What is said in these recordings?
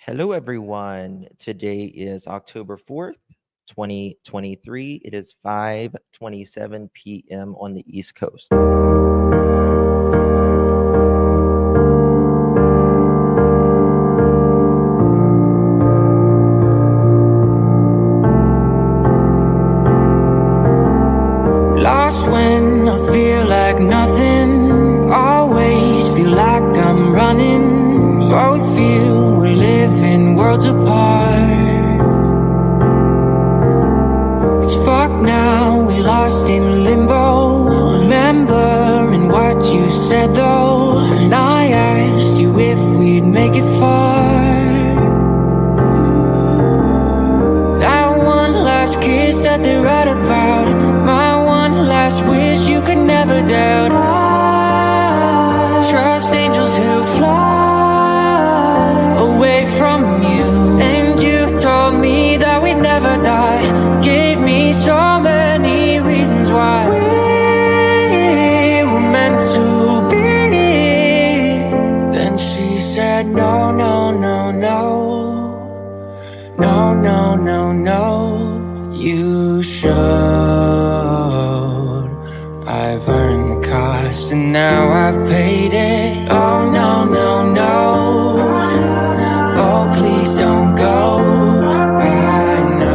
Hello, everyone. Today is October 4th, 2023. It is 5:27 p.m. on the East Coast. Lost when I feel like nothing. Always feel like I'm running. Both feel we're living worlds apart. It's fucked now, we lost in limbo. Remembering what you said though. And I asked you if we'd make it far. That one last kiss that they write about. My one last wish you could never doubt. I trust angels who fly away from you. And you told me that we'd never die. Gave me so many reasons why we were meant to be. Then she said no, no, no, no. No, no, no, no. You should. I've earned the cost and now I've paid it. Oh no, no, no. Oh please don't go. I know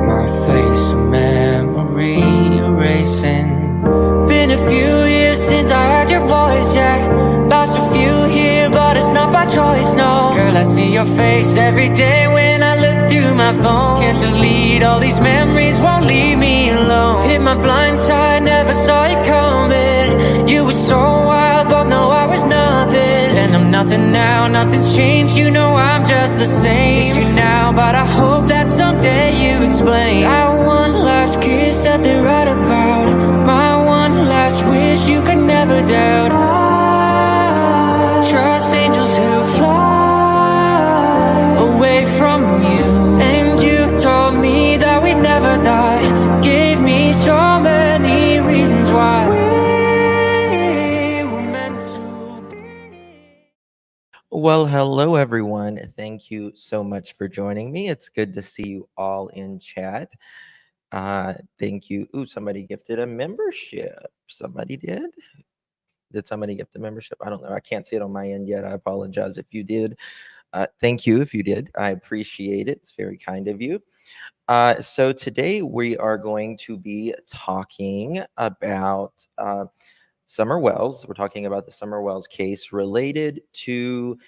my face a memory erasing. Been a few years since I heard your voice, yeah. Lost a few here but it's not by choice, no. Girl, I see your face every day when I look through my phone. Can't delete all these memories, won't leave me alone. Hit my blind side, never saw it coming. You were so wild, but no, I was nothing. And I'm nothing now, nothing's changed. You know I'm just the same. Miss you now, but I hope that someday you explain. That one last kiss that they write about. My one last wish you could never doubt. I trust angels who fly away from you. And you told me that we'd never die. Gave me so many reasons why we were meant to be. Well, hello, everyone. Thank you so much for joining me. It's good to see you all in chat. Thank you. Ooh, somebody gifted a membership. Somebody did. Did somebody gift a membership? I don't know. I can't see it on my end yet. I apologize if you did. Thank you if you did. I appreciate it. It's very kind of you. So today we are going to be talking about Summer Wells. We're talking about the Summer Wells case related to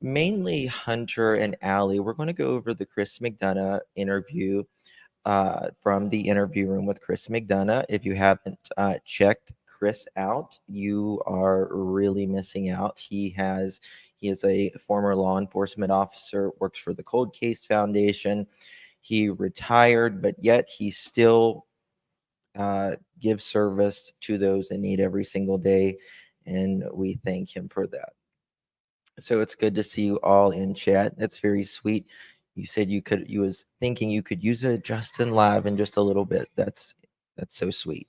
mainly Hunter and Allie. We're going to go over the Chris McDonough interview from the interview room with Chris McDonough. If you haven't checked Chris out, you are really missing out. He is a former law enforcement officer, works for the Cold Case Foundation. He retired, but yet he still gives service to those in need every single day, and we thank him for that. So it's good to see you all in chat. That's very sweet. You said you was thinking you could use a Justin Live in just a little bit. That's so sweet.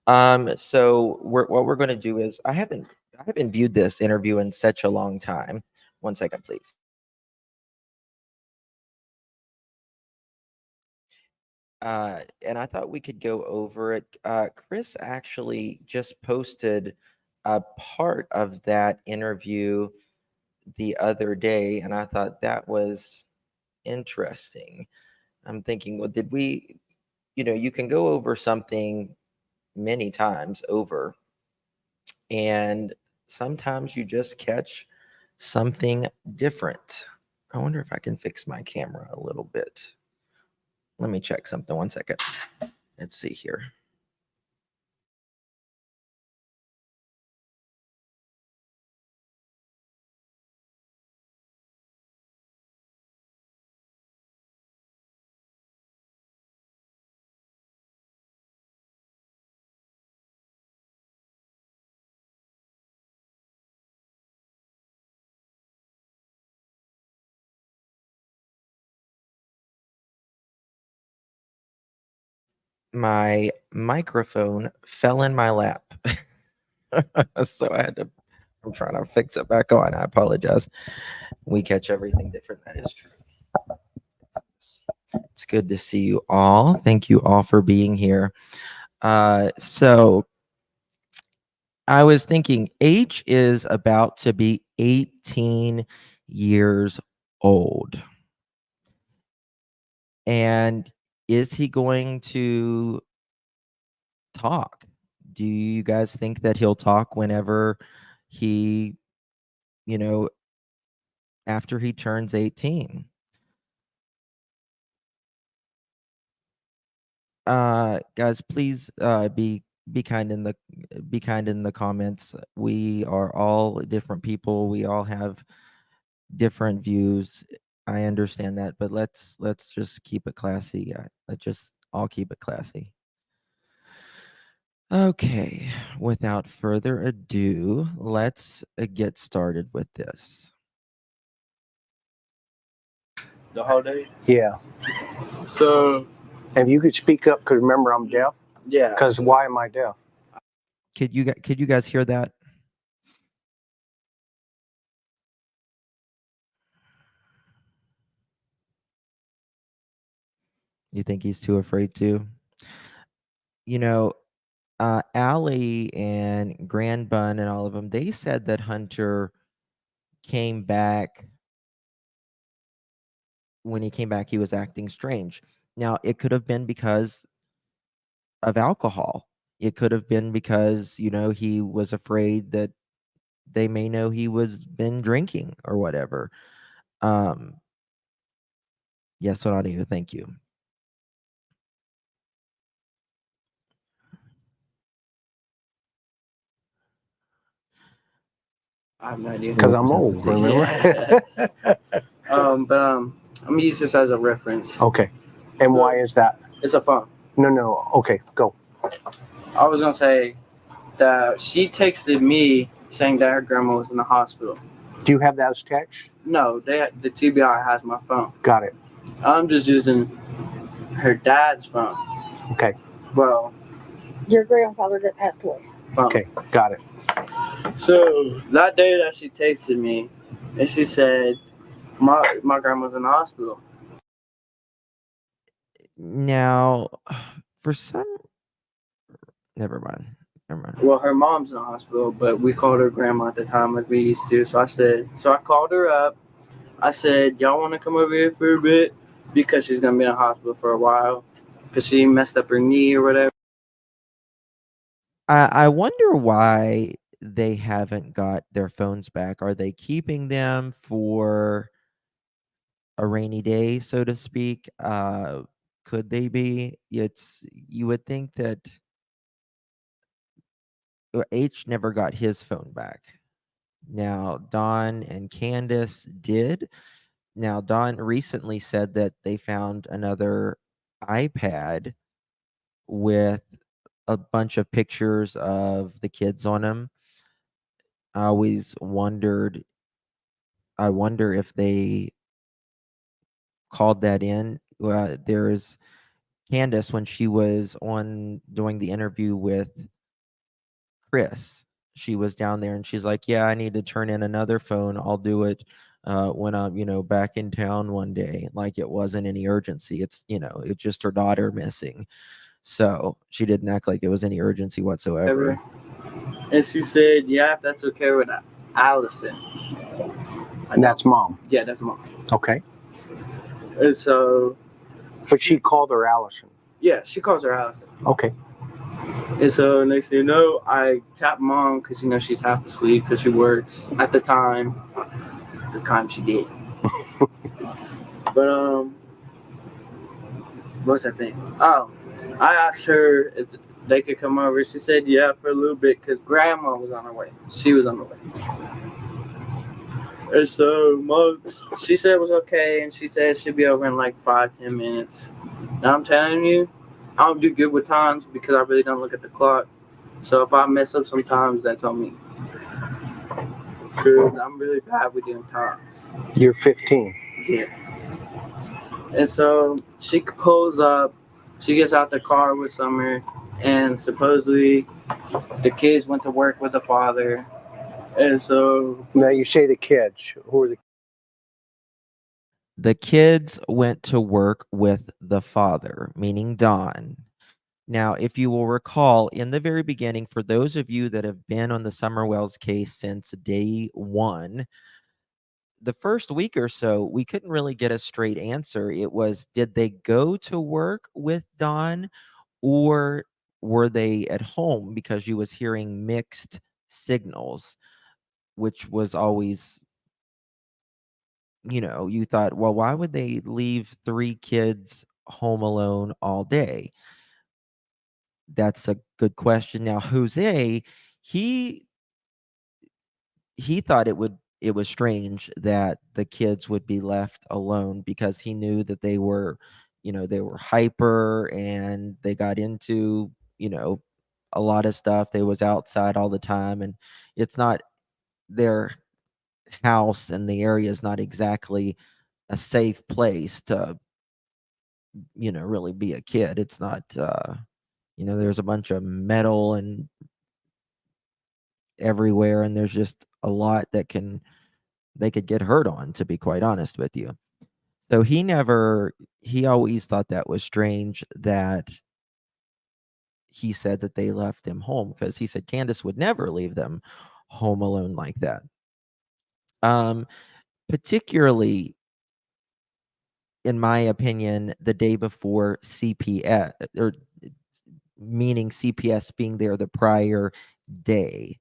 So what we're going to do is I haven't viewed this interview in such a long time. 1 second, please. And I thought we could go over it. Chris actually just posted a part of that interview the other day, and I thought that was interesting. I'm thinking, well, did we, you can go over something many times over, and sometimes you just catch something different. I wonder if I can fix my camera a little bit. Let me check something. 1 second. Let's see here. My microphone fell in my lap. So I had to I'm trying to fix it back on. I apologize. We catch everything different. That is true. It's good to see you all. Thank you all for being here. So I was thinking H is about to be 18 years old. And is he going to talk? Do you guys think that he'll talk whenever he, you know, after he turns 18? Guys, please be kind in the comments. We are all different people. We all have different views. I understand that, but let's just keep it classy. Let's just all keep it classy. Okay, without further ado, let's get started with this. The whole day? Yeah. So, And you could speak up because remember I'm deaf. yeah. Because why am I deaf? Could you guys hear that? You think he's too afraid to? You know, Allie and Grand Bun and all of them, they said that Hunter came back. When he came back, he was acting strange. Now, it could have been because of alcohol. It could have been because, he was afraid that they may know he was been drinking or whatever. Yes, Sonadio, thank you. I have no idea. Because I'm old, remember? I'm gonna use this as a reference. Okay. And So- why is that? It's a phone. No. Okay, go. I was gonna say that she texted me saying that her grandma was in the hospital. Do you have that as text? No, the TBI has my phone. Got it. I'm just using her dad's phone. Okay. Well, Your grandfather that passed away. phone. Okay, got it. So that day that she texted me, and she said, "My grandma's in the hospital." Now, for some, never mind. Well, her mom's in the hospital, but we called her grandma at the time like we used to. So I called her up. I said, "Y'all want to come over here for a bit?" Because she's gonna be in the hospital for a while, because she messed up her knee or whatever. I wonder why they haven't got their phones back. Are they keeping them for a rainy day, so to speak? Could they be? You would think that H never got his phone back. Now, Don and Candace did. Now, Don recently said that they found another iPad with a bunch of pictures of the kids on them. I always wondered, I wonder if they called that in. There's Candace, when she was on doing the interview with Chris, she was down there and she's like, "Yeah, I need to turn in another phone. I'll do it when I'm, back in town one day." Like it wasn't any urgency. It's just her daughter missing. So she didn't act like it was any urgency whatsoever. And she said, "Yeah, if that's okay with Allison." And that's mom. Yeah, that's mom. Okay. And so, But she called her Allison. yeah, she calls her Allison. Okay. And so next thing you know, I tap mom because she's half asleep because she works at the time she did. But what's that thing? Oh, I asked her if they could come over. She said yeah for a little bit because grandma was on her way. She was on the way. And so mom, she said it was okay, and she said she'd be over in like 5-10 minutes. Now I'm telling you, I don't do good with times because I really don't look at the clock. So if I mess up sometimes, that's on me. Because I'm really bad with doing times. You're 15. Yeah. And so she pulls up, she gets out the car with Summer, and supposedly the kids went to work with the father. And so Now you say the kids. Who are the The kids went to work with the father, meaning Don. Now, if you will recall, in the very beginning, for those of you that have been on the Summer Wells case since day one, the first week or so, we couldn't really get a straight answer. It was, did they go to work with Don, or were they at home? Because you was hearing mixed signals, which was always, you thought, well, why would they leave 3 kids home alone all day? That's a good question. Now, Jose, he he thought it was strange that the kids would be left alone, because he knew that they were hyper, and they got into, you know, a lot of stuff. They was outside all the time, and it's not their house, and the area is not exactly a safe place to, really be a kid. It's not, there's a bunch of metal and everywhere, and there's just a lot they could get hurt on, to be quite honest with you. So he always thought that was strange that he said that they left him home, because he said Candace would never leave them home alone like that. Um, Particularly, in my opinion, the day before CPS, or meaning CPS being there the prior day.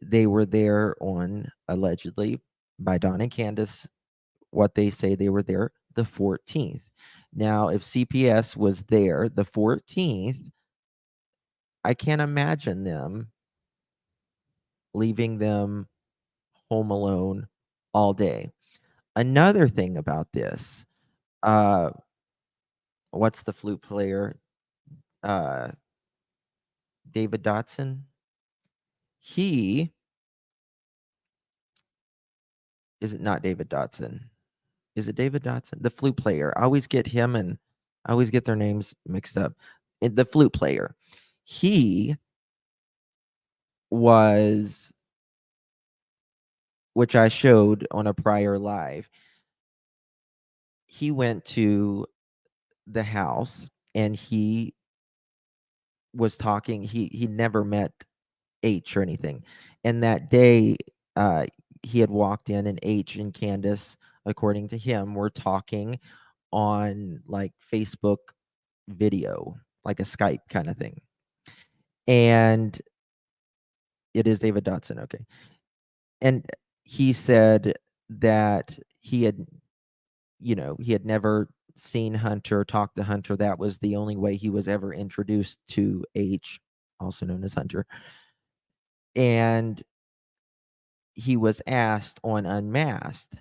They were there on, allegedly, by Don and Candace, what they say, they were there the 14th. Now, if CPS was there the 14th, I can't imagine them leaving them home alone all day. Another thing about this, uh, what's the flute player? Uh, David Dotson. He is it not David Dotson? Is it David Dotson? The flute player. I always get their names mixed up. The flute player. He was, which I showed on a prior live. He went to the house, and he was talking. He never met H or anything. And that day, uh, he had walked in, and H and Candace, according to him, were talking on like Facebook video, like a Skype kind of thing. And it is David Dotson, okay. And he said that he had never seen Hunter, talked to Hunter. That was the only way he was ever introduced to H, also known as Hunter. And he was asked on Unmasked,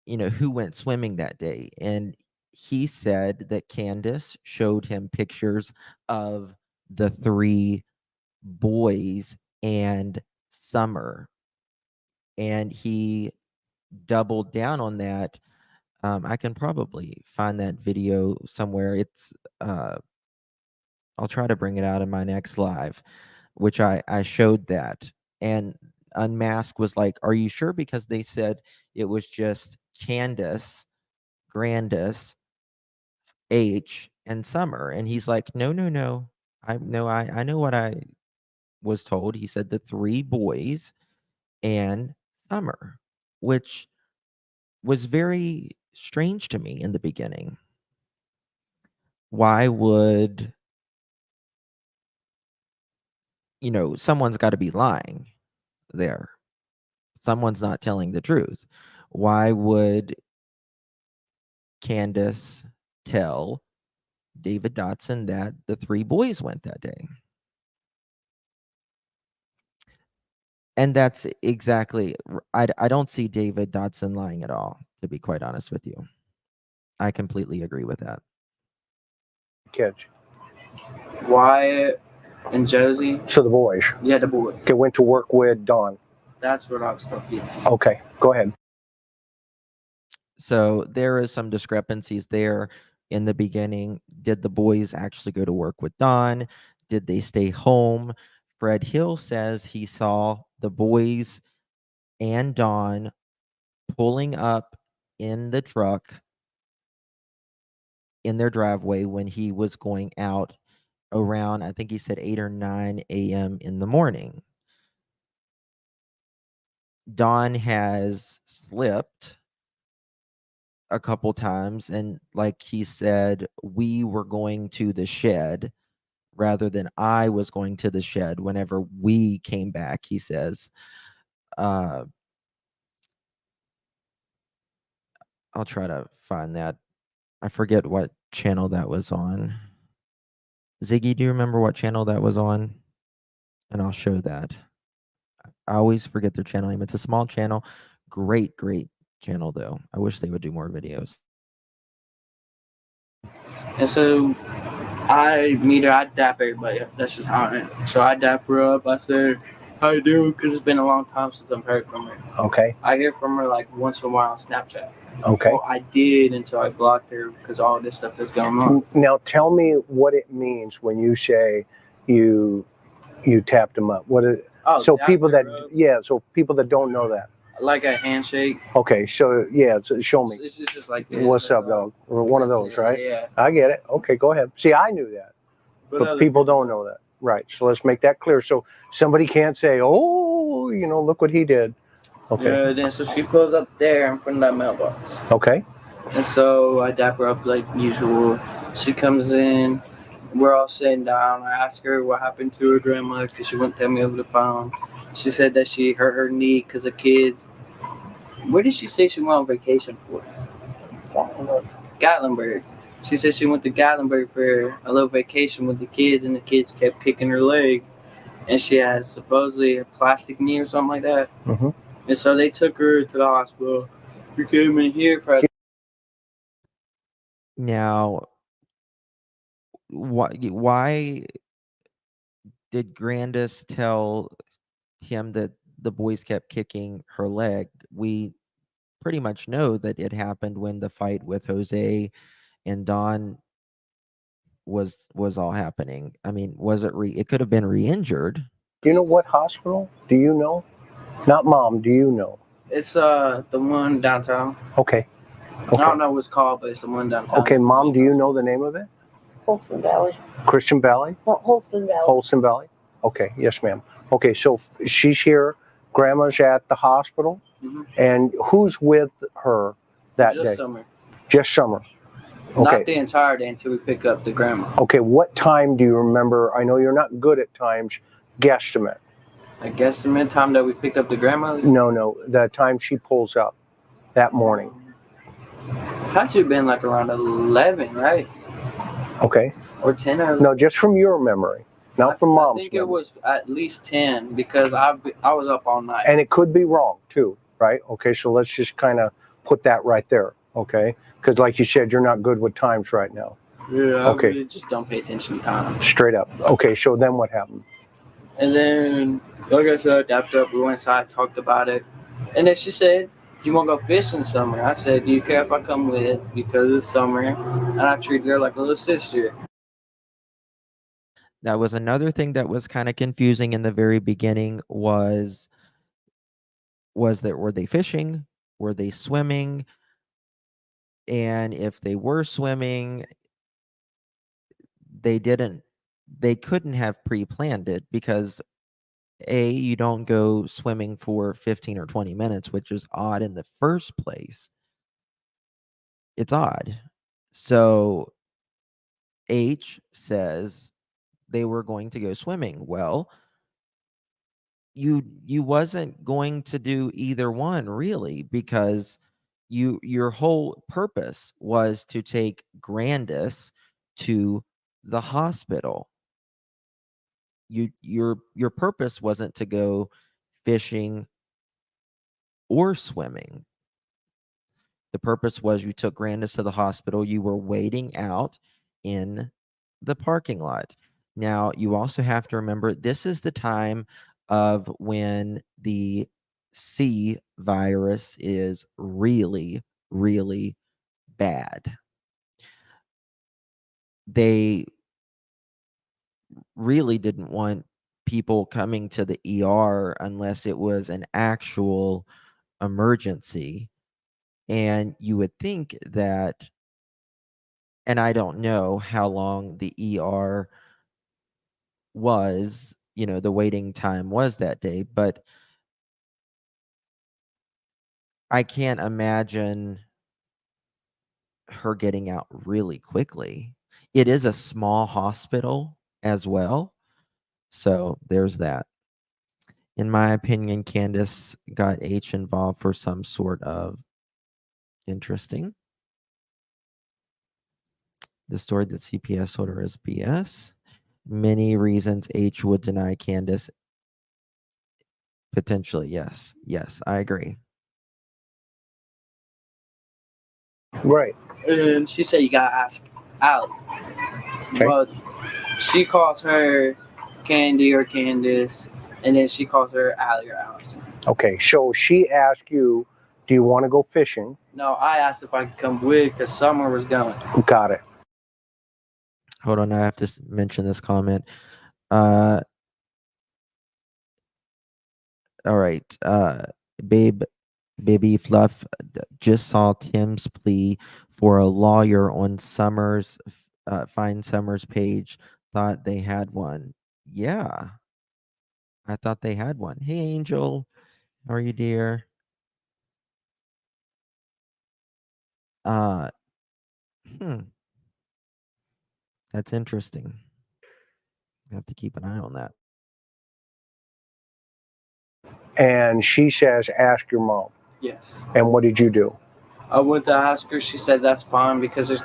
who went swimming that day. And he said that Candace showed him pictures of the 3 boys and Summer. And he doubled down on that. I can probably find that video somewhere. I'll try to bring it out in my next live, which I showed that. And Unmasked was like, "Are you sure?" Because they said it was just Candace, Grandis, H, and Summer. And he's like, "No, no, no. I know what I was told." He said the 3 boys and Summer, which was very strange to me in the beginning. Why would, someone's got to be lying there. Someone's not telling the truth. Why would Candace tell David Dotson that the 3 boys went that day? And that's exactly, I don't see David Dotson lying at all, to be quite honest with you. I completely agree with that. kids? Wyatt and Josie. So the boys. Yeah, the boys. Okay, went to work with Dawn. That's what I was told. Yes. Okay, go ahead. So there is some discrepancies there in the beginning. Did the boys actually go to work with Don? Did they stay home Fred Hill says he saw the boys and Dawn pulling up in the truck in their driveway when he was going out around, I think he said 8 or 9 a.m. in the morning. Dawn has slipped a couple times, and like he said, we were going to the shed rather than I was going to the shed whenever we came back, he says. Uh, I'll try to find that. I forget what channel that was on. Ziggy, do you remember what channel that was on? And I'll show that. I always forget their channel name. It's a small channel. Great, great channel, though. I wish they would do more videos. And so I meet her, I dap everybody up. That's just how I am. So I dap her up. I said, "How you doing?" Because it's been a long time since I've heard from her. Okay. I hear from her like once in a while on Snapchat. Okay. Well, I did until I blocked her because all this stuff that's going on. Now tell me what it means when you say you tapped them up. What it, Oh, so dap people her that up, so people that don't know that. like a handshake. Okay, so yeah, so show me. It's just like this. What's That's up, all. dog? Or one of That's those, it, right? Yeah. I get it. Okay, go ahead. See, I knew that, but other people don't know that. Right. So let's make that clear. So somebody can't say, "Oh, look what he did." Okay. Yeah. Then so she pulls up there in front of that mailbox. Okay. And so I dap her up like usual. She comes in. We're all sitting down. I ask her what happened to her grandma because she wouldn't tell me over the phone. She said that she hurt her knee because of kids. Where did she say she went on vacation for? Gatlinburg. She said she went to Gatlinburg for a little vacation with the kids, and the kids kept kicking her leg. And she has supposedly a plastic knee or something like that. Mm-hmm. And so they took her to the hospital. We came in here for. Now, why did Grandis tell him that the boys kept kicking her leg? We pretty much know that it happened when the fight with Jose and Don was all happening. I mean, was it it could have been re-injured. Do you know what hospital? Do you know? Not mom. Do you know? It's the one downtown. Okay. I don't know what it's called, but it's the one downtown. Okay, mom. Do you know the name of it? Holston Valley. Christian Valley. No, Holston Valley. Holston Valley. Okay. Yes, ma'am. Okay. So she's here. Grandma's at the hospital. Mm-hmm. And who's with her that Just day? summer. Just Summer. Okay. Not the entire day until we pick up the grandma. Okay, what time do you remember? I know you're not good at times. Guesstimate. I guess the time that we picked up the grandma. No, the time she pulls up that morning. Had to have been like around 11, right? Okay. Or 10 or. No, just from your memory, not from mom's. I think memory. it was at least 10 because I was up all night. And it could be wrong too, right? Okay, so let's just kind of put that right there, okay? Because like you said, you're not good with times right now. Yeah, Okay. I really just don't pay attention to time. Straight up. Okay, so then what happened? And then, like I said, dapped up, we went inside, talked about it. And then she said, "You want to go fishing summer?" I said, "Do you care if I come with?" Because it's summer. And I treated her like a little sister. That was another thing that was kind of confusing in the very beginning was that were they fishing? Were they swimming? And if they were swimming, they couldn't have pre-planned it because you don't go swimming for 15 or 20 minutes, which is odd in the first place. It's odd. So H says they were going to go swimming. Well, you wasn't going to do either one really because your whole purpose was to take Grandis to the hospital. Your purpose wasn't to go fishing or swimming. The purpose was you took Grandis to the hospital. You were waiting out in the parking lot. Now, you also have to remember this is the time of when the C virus is really, really bad. They really didn't want people coming to the ER unless it was an actual emergency. And you would think that, and I don't know how long the ER was, the waiting time was that day, but I can't imagine her getting out really quickly. It is a small hospital as well. So there's that. In my opinion, Candace got H involved for some sort of interesting. The story that CPS told her is BS. Many reasons H would deny Candace. Potentially, yes. Yes, I agree. Right. And she said you gotta ask Allie. Okay. But she calls her Candy or Candace, and then she calls her Allie or Allison. Okay. So she asked you, do you want to go fishing? No, I asked if I could come with because Summer was going. Got it. Hold on, I have to mention this comment. All right. Baby Fluff just saw Tim's plea for a lawyer on Summers, Find Summers page. Thought they had one. Yeah, I thought they had one. Hey, Angel, how are you, dear? Uh, hmm, that's interesting. I have to keep an eye on that. And she says, ask your mom. Yes. And what did you do? I went to ask her. She said that's fine because there's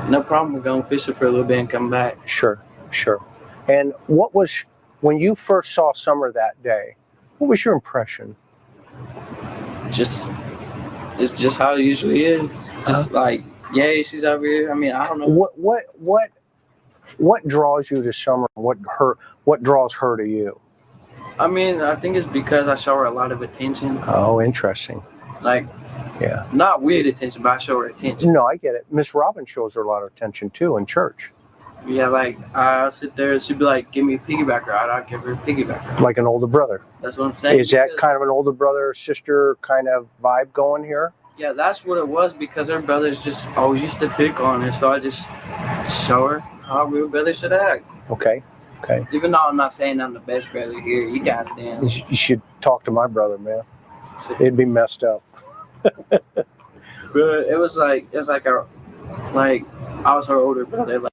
no problem with going fishing for a little bit and come back. Sure. And what was, when you first saw Summer that day, what was your impression? It's just how it usually is. Just like, yay, she's over here. I mean, I don't know. What draws you to Summer? What draws her to you? I mean, I think it's because I show her a lot of attention. Oh, interesting. Like, yeah, not weird attention, but I show her attention. No, I get it. Miss Robin shows her a lot of attention too in church. Yeah, like I'll sit there and she'd be like, "Give me a piggyback ride." I'll give her a piggyback ride. Like an older brother. That's what I'm saying. Is that kind of an older brother sister kind of vibe going here? Yeah, that's what it was because her brothers just always used to pick on her, so I just show her how real brothers should act. Okay. Even though I'm not saying I'm the best brother here, you guys damn. You should talk to my brother, man. It'd be messed up. But it was like I was her older brother.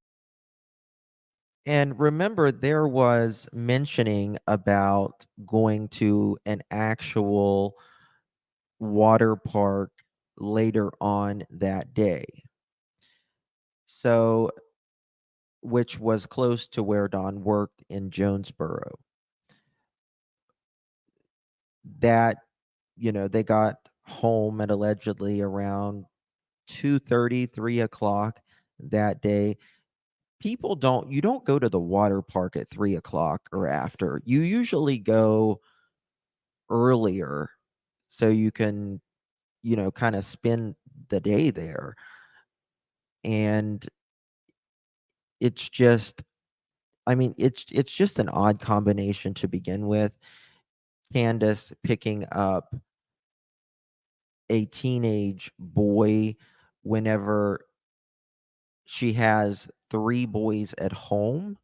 And remember, there was mentioning about going to an actual water park later on that day. So, which was close to where Don worked in Jonesboro. That, they got home at allegedly around 2:30, 3 o'clock that day. You don't go to the water park at 3 o'clock or after. You usually go earlier so you can, kind of spend the day there. And it's just, I mean, it's just an odd combination to begin with. Candace picking up a teenage boy whenever she has 3 boys at home.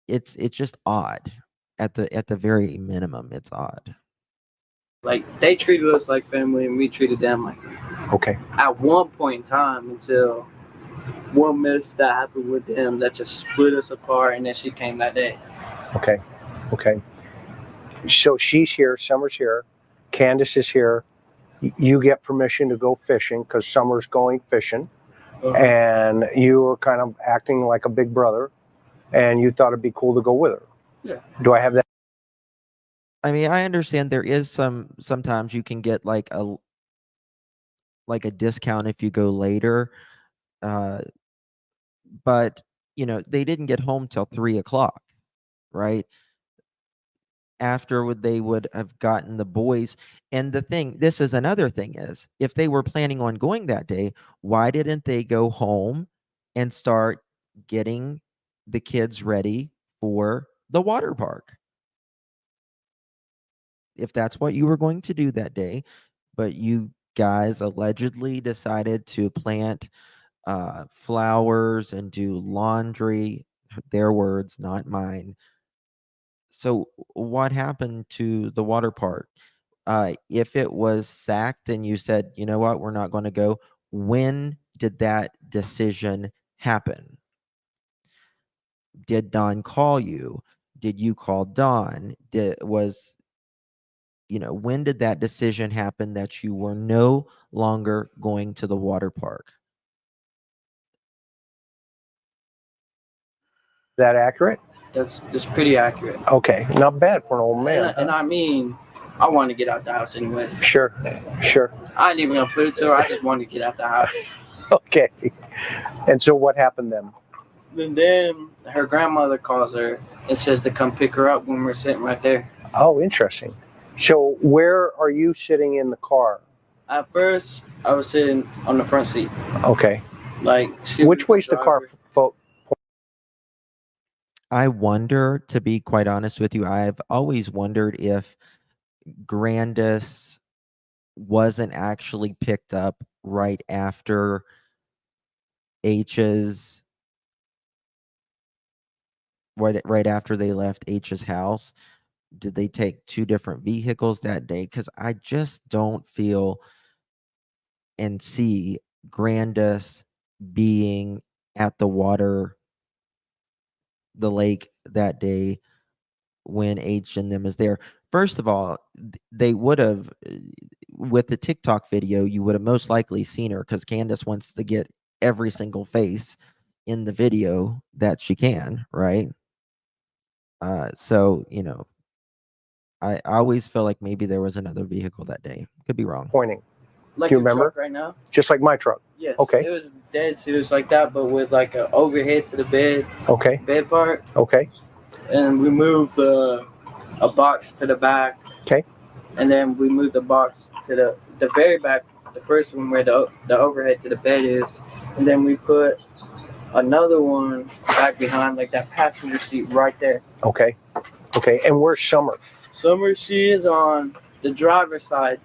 It's just odd. At the very minimum, it's odd. Like they treated us like family, and we treated them like family. Okay. At one point in time, until one mess that happened with them that just split us apart, and then she came that day. Okay. So she's here, Summer's here, Candace is here. You get permission to go fishing because Summer's going fishing. And you were kind of acting like a big brother, and you thought it'd be cool to go with her. Yeah. Do I have that? I mean, I understand there is sometimes you can get like a discount if you go later. But they didn't get home till 3 o'clock, right? After they would have gotten the boys. And this is another thing, is if they were planning on going that day, why didn't they go home and start getting the kids ready for the water park. If that's what you were going to do that day, but you guys allegedly decided to plant flowers and do laundry, their words, not mine. So what happened to the water park? If it was sacked and you said, you know what, we're not going to go, when did that decision happen? Did Don call you? Did you call Don? When did that decision happen that you were no longer going to the water park? That accurate? That's pretty accurate. Okay, not bad for an old man. And I mean, I wanted to get out the house anyways. Sure. I didn't even gonna put it to her. I just wanted to get out the house. Okay. And so what happened then? And then her grandmother calls her and says to come pick her up when we're sitting right there. Oh, interesting. So where are you sitting in the car? At first, I was sitting on the front seat. Okay. Like, which way's the car? I wonder, to be quite honest with you, I've always wondered if Grandis wasn't actually picked up right after H's, right after they left H's house. Did they take two different vehicles that day? Because I just don't feel and see Grandis being at the lake that day when H and them is there. First of all, they would have, with the TikTok video, you would have most likely seen her because Candace wants to get every single face in the video that she can, right? So, I always feel like maybe there was another vehicle that day. Could be wrong. Pointing. Like do you your remember? Truck right now? Just like my truck? Yes. Okay. It was dead serious like that, but with like an overhead to the bed. Okay. Bed part. Okay. And we moved a box to the back. Okay. And then we moved the box to the very back, the first one where the overhead to the bed is. And then we put another one back behind, like that passenger seat right there. Okay. Okay. And where's Summer? Summer, she is on the driver's side,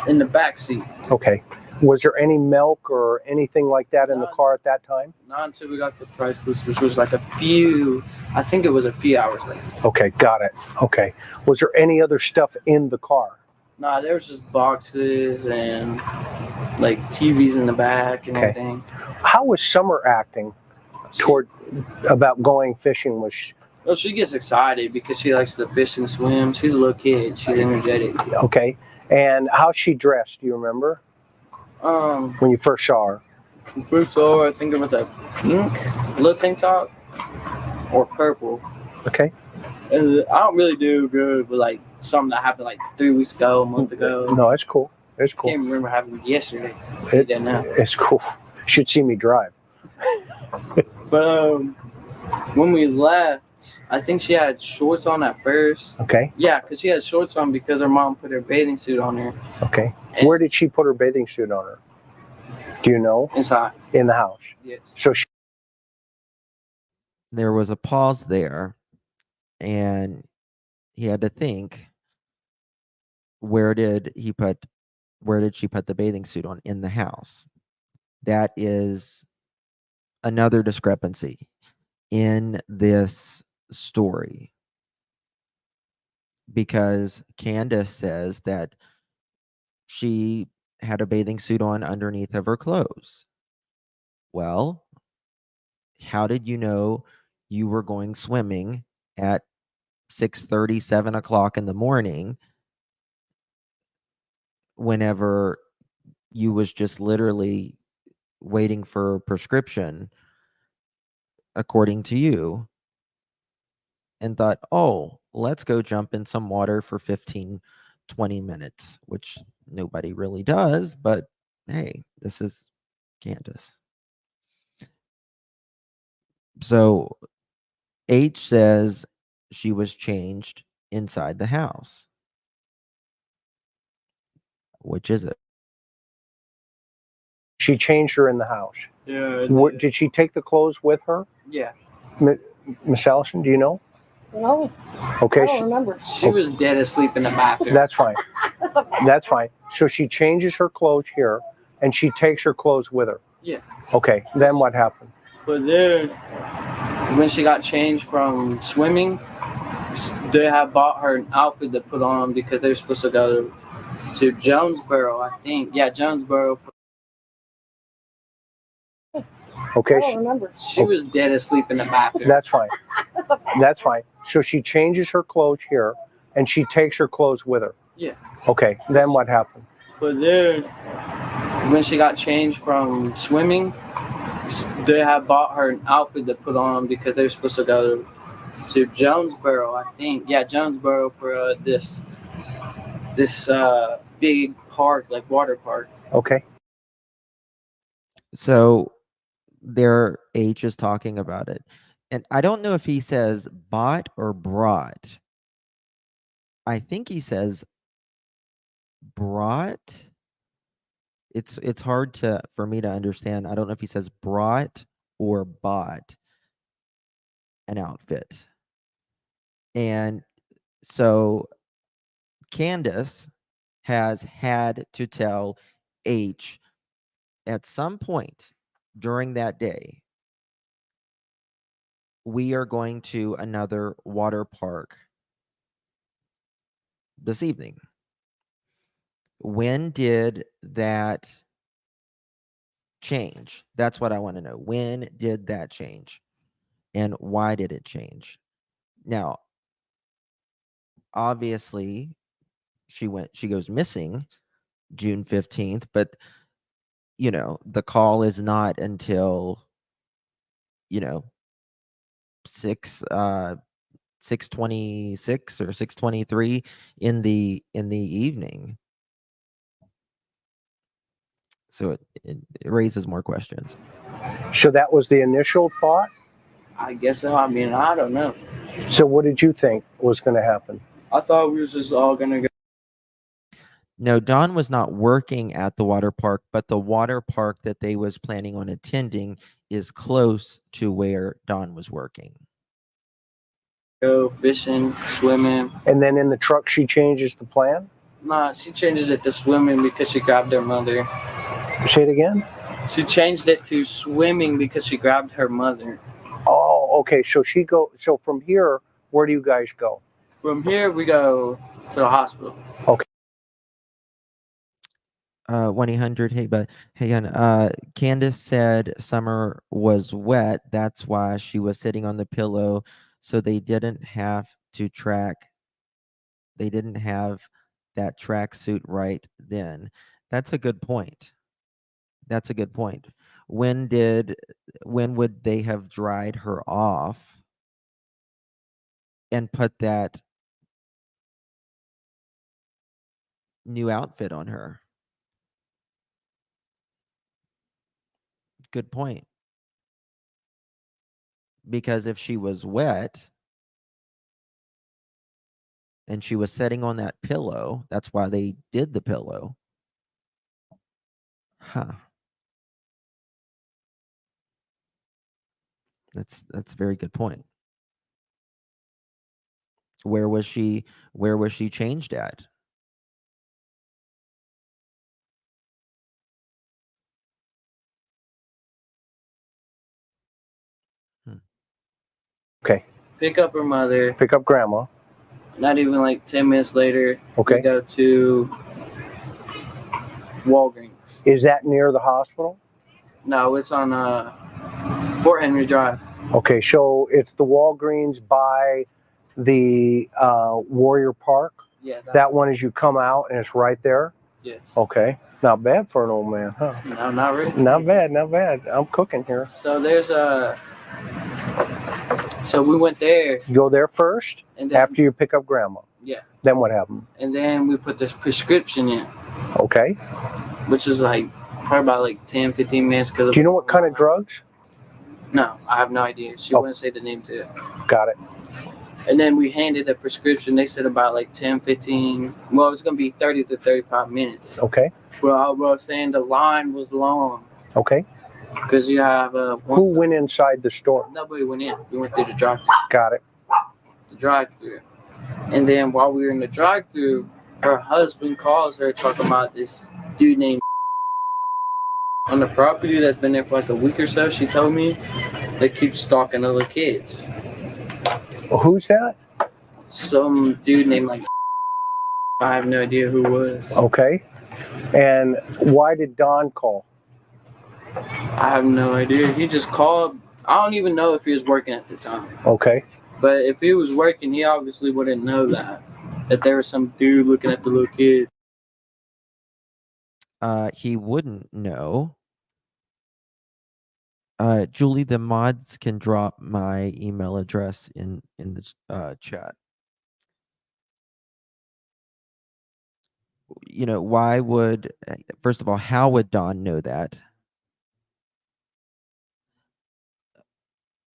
in the back seat. Okay. Was there any milk or anything like that in the car at that time? Not until we got the price list, which was like I think it was a few hours later. Okay, got it. Okay. Was there any other stuff in the car? Nah, there was just boxes and like TVs in the back and everything. How was Summer acting about going fishing? Well, she gets excited because she likes to fish and swim. She's a little kid. She's energetic. Okay. And how's she dressed? Do you remember? When you first saw her? When first saw her, I think it was a pink little tank top or purple. Okay. And I don't really do good with like something that happened like 3 weeks ago, a month ago. No, it's cool. It's cool. I can't remember having yesterday. It's cool. Should see me drive. But when we left, I think she had shorts on at first. Okay. Yeah, because she had shorts on because her mom put her bathing suit on her. Okay. And where did she put her bathing suit on her? Do you know? Inside. In the house. Yes. So there was a pause there, and he had to think, where did she put the bathing suit on? In the house. That is another discrepancy in this story, because Candace says that she had a bathing suit on underneath of her clothes. Well, how did you know you were going swimming at 6:30, 7 o'clock in the morning, whenever you was just literally waiting for a prescription, according to you, and thought, oh, let's go jump in some water for 15, 20 minutes, which nobody really does, but hey, this is Candace. So H says she was changed inside the house. Which is it? She changed her in the house. Yeah. Did she take the clothes with her? Yeah. Miss Allison, do you know? No, Okay, I don't remember. She was dead asleep in the bathroom. that's fine. That's fine. So she changes her clothes here, and she takes her clothes with her. Yeah. Okay. Then what happened? But then, when she got changed from swimming, they had bought her an outfit to put on because they were supposed to go to Jonesboro, I think. Yeah, Jonesboro. Okay. I don't remember. She was dead asleep in the bathroom. That's fine. That's fine. So she changes her clothes here, and she takes her clothes with her. Yeah. Okay. Then what happened? But then, when she got changed from swimming, they had bought her an outfit to put on because they were supposed to go to Jonesboro, I think. Yeah, Jonesboro for this big park, like water park. Okay. So their H is talking about it. And I don't know if he says bought or brought. I think he says brought. It's hard for me to understand. I don't know if he says brought or bought an outfit. And so Candace has had to tell H at some point during that day, we are going to another water park this evening. When did that change? That's what I want to know. When did that change? And why did it change? Now, obviously, she goes missing June 15th, but the call is not until 6:26 or 6:23 in the evening. So it raises more questions. So that was the initial thought. I guess so. I mean, I don't know. So what did you think was going to happen? I thought we was just all gonna go. No, Dawn was not working at the water park, but the water park that they was planning on attending is close to where Dawn was working. Go fishing, swimming. And then in the truck, she changes the plan? Nah, she changes it to swimming because she grabbed her mother. Say it again? She changed it to swimming because she grabbed her mother. Oh, okay. So so from here, where do you guys go? From here, we go to the hospital. Okay. 1-800, Candace said Summer was wet. That's why she was sitting on the pillow. So they didn't have that track suit right then. That's a good point. When would they have dried her off and put that new outfit on her? Good point. Because if she was wet and she was sitting on that pillow, that's why they did the pillow. Huh. That's a very good point. Where was she changed at? Okay. Pick up her mother. Pick up grandma. Not even like 10 minutes later, Okay. we go to Walgreens. Is that near the hospital? No, it's on Fort Henry Drive. Okay, so it's the Walgreens by the Warrior Park. Yeah. That one as you come out and it's right there. Yes. Okay, not bad for an old man, huh? No, not really. Not bad, not bad. I'm cooking here. So there's So we went there. You go there first, and then, after you pick up grandma. Yeah. Then what happened? And then we put this prescription in. Okay. Which is like probably about like 10, 15 minutes. Do you know what kind of drugs? No, I have no idea. She wouldn't say the name to it. Got it. And then we handed a prescription. They said about like 10, 15. Well, it's going to be 30 to 35 minutes. Okay. But I was saying the line was long. Okay. Because you have who went inside the store? Nobody went in. We went through the drive-thru. Got it. the drive-through. And then while we were in the drive-through, her husband calls her talking about this dude named on the property that's been there for like a week or so. She told me that keeps stalking the little kids. Who's that? Some dude named like I have no idea who it was. Okay. And why did Don call? I have no idea. He just called. I don't even know if he was working at the time. Okay. But if he was working, he obviously wouldn't know that there was some dude looking at the little kid. He wouldn't know. Julie, the mods can drop my email address in the chat. You know, why would first of all, how would Don know that?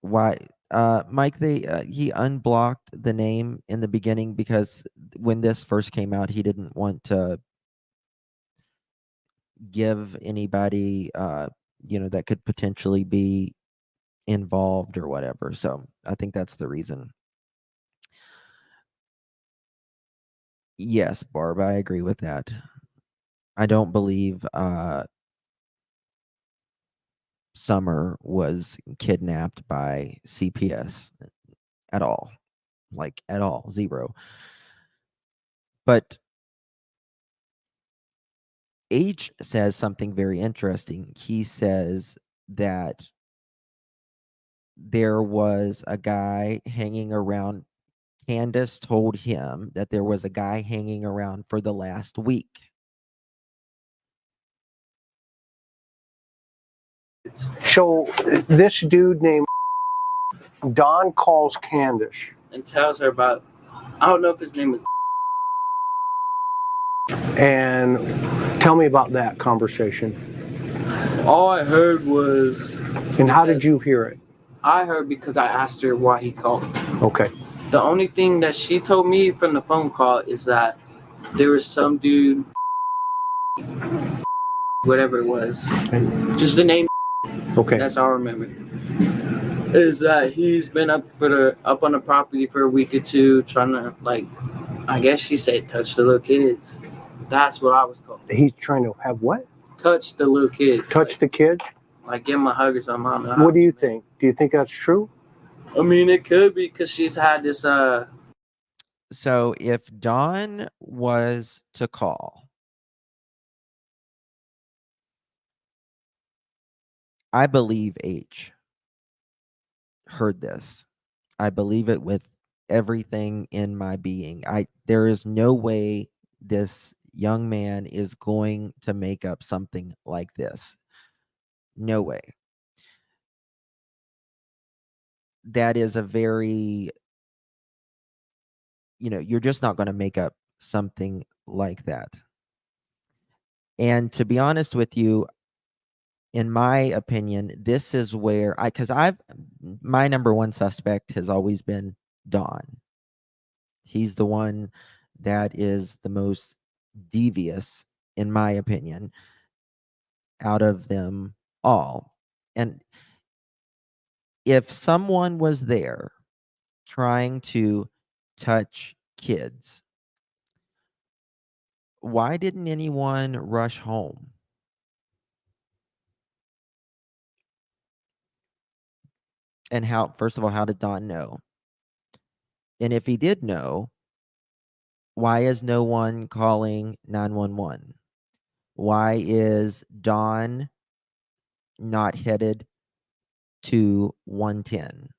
Why Mike, he unblocked the name in the beginning because when this first came out, he didn't want to give anybody that could potentially be involved or whatever. So I think that's the reason. Yes, Barb, I agree with that. I don't believe Summer was kidnapped by CPS at all. Like at all, zero. But H says something very interesting. He says that there was a guy hanging around. Candace told him that there was a guy hanging around for the last week. So this dude named Don calls Candace And tells her about, I don't know if his name was. and tell me about that conversation. All I heard was. And how did you hear it? I heard because I asked her why he called. Okay. The only thing that she told me from the phone call is that there was some dude, whatever it was, just the name. Okay. That's all I remember. Is that he's been up on the property for a week or two, trying to I guess she said touch the little kids. That's what I was told. He's trying to have what? Touch the little kids. Touch the kids? Like give him a hug or something. I don't know. What do you think? Do you think that's true? I mean, it could be because she's had this. So if Dawn was to call, I believe H heard this. I believe it with everything in my being. There is no way this young man is going to make up something like this. No way. That is a very, you're just not going to make up something like that. And to be honest with you, in my opinion, this is where because my number one suspect has always been Don. He's the one that is the most devious, in my opinion, out of them all. And if someone was there trying to touch kids, why didn't anyone rush home? And first of all, how did Don know? And if he did know, why is no one calling 911? Why is Don not headed to 110?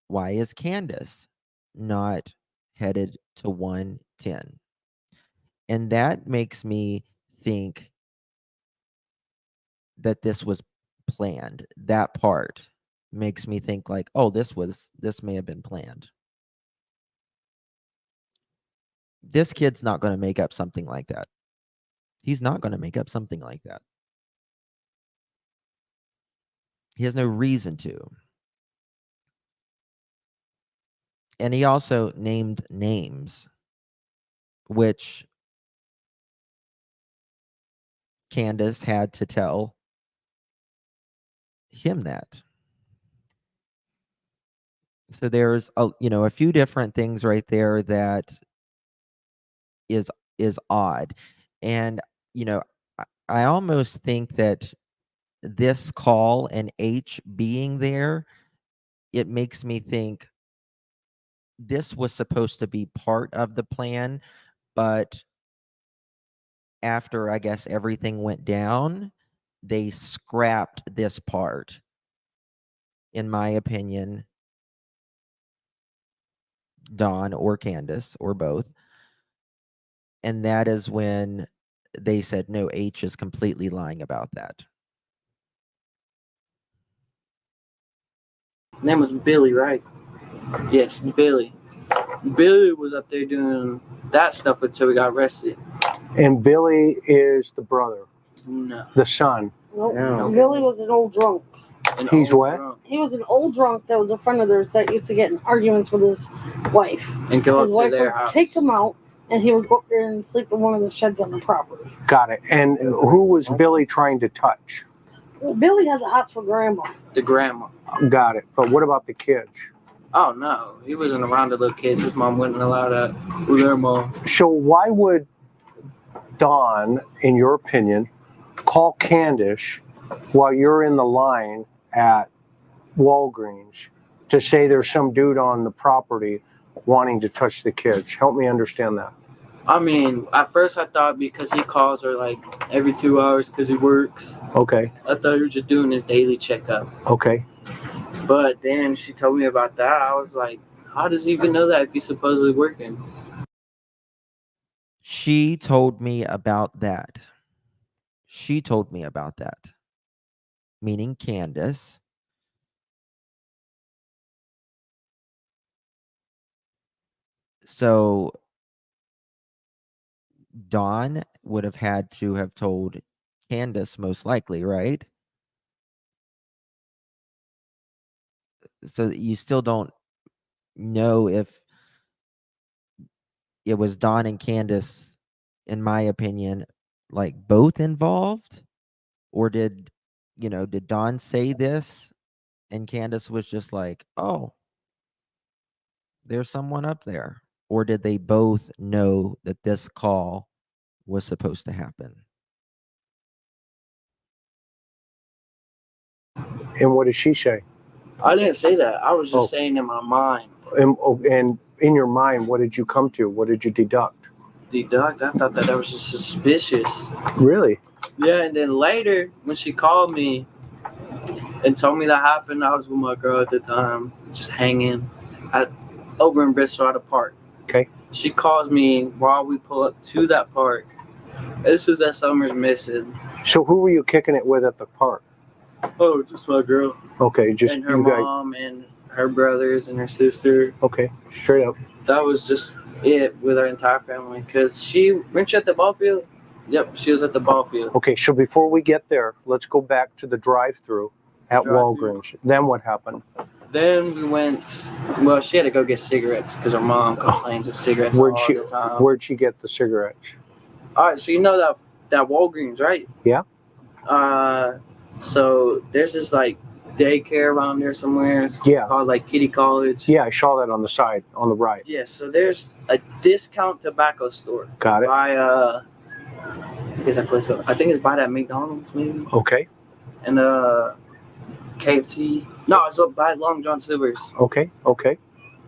Why is Candace not headed to 110? And that makes me think that this was planned. That part makes me think like, oh, this may have been planned. This kid's not going to make up something like that. He's not going to make up something like that. He has no reason to. And he also named names, which Candace had to tell him that. So there's a few different things right there that is is odd. And you know, I almost think that this call and H being there, it makes me think this was supposed to be part of the plan, but after I guess everything went down, they scrapped this part, in my opinion, Dawn or Candace or both. And that is when they said, no, H is completely lying about that. Name was Billy, right? Yes, Billy. Billy was up there doing that stuff until we got arrested. And Billy is the brother, No. the son. Nope. No. Billy was an old drunk. He's old what? drunk. He was an old drunk that was a friend of theirs that used to get in arguments with his wife. And go His up to wife their would house. kick him out, and he would go up there and sleep in one of the sheds on the property. Got it. And who was Billy trying to touch? Well, Billy had the hots for grandma. The grandma. Got it. But what about the kids? Oh no, he wasn't around the little kids. His mom wouldn't allow that with their mom. So why would Dawn, in your opinion, call Candace while you're in the line at Walgreens to say there's some dude on the property wanting to touch the kids? Help me understand that. I mean, at first I thought because he calls her like every 2 hours because he works. Okay. I thought he was just doing his daily checkup. Okay. But then she told me about that. I was like, how does he even know that if he's supposedly working? She told me about that. She told me about that. Meaning Candace. So Dawn would have had to have told Candace most likely, right? So you still don't know if it was Dawn and Candace, in my opinion, like both involved, or did Dawn say this and Candace was just like, oh, there's someone up there, or did they both know that this call was supposed to happen? And what did she say? I didn't say that. I was just saying in my mind. And in your mind, what did you come to? What did you deduct? Deduct? I thought that was just suspicious. Really? Yeah, and then later when she called me and told me that happened, I was with my girl at the time, just hanging over in Bristol at a park. Okay. She calls me while we pull up to that park. This is that Summer's missing. So who were you kicking it with at the park? Oh, just my girl. Okay, just and her you guys. mom and her brothers and her sister. Okay, straight up. That was just it with our entire family. Because when she at the ball field? Yep, she was at the ball field. Okay, so before we get there, let's go back to the drive-through at Walgreens. Then what happened? Then we went. Well, she had to go get cigarettes because her mom complains of cigarettes all the time. Where'd she get the cigarettes? All right, so you know that Walgreens, right? Yeah. So there's this like daycare around there somewhere. It's called like Kitty College. Yeah, I saw that on the side, on the right. Yeah, so there's a discount tobacco store. Got it. By is that place? I think it's by that McDonald's maybe. Okay. And KFC. No, it's up by Long John Silver's. Okay.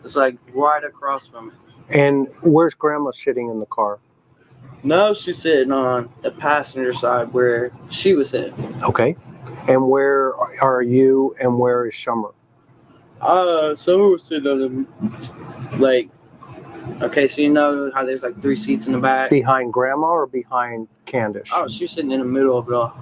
It's like right across from it. And where's Grandma sitting in the car? No, she's sitting on the passenger side where she was sitting. Okay. And where are you and where is Summer? Summer was sitting on the, like, okay, so you know how there's like 3 seats in the back? Behind Grandma or behind Candace? Oh, she's sitting in the middle of it all.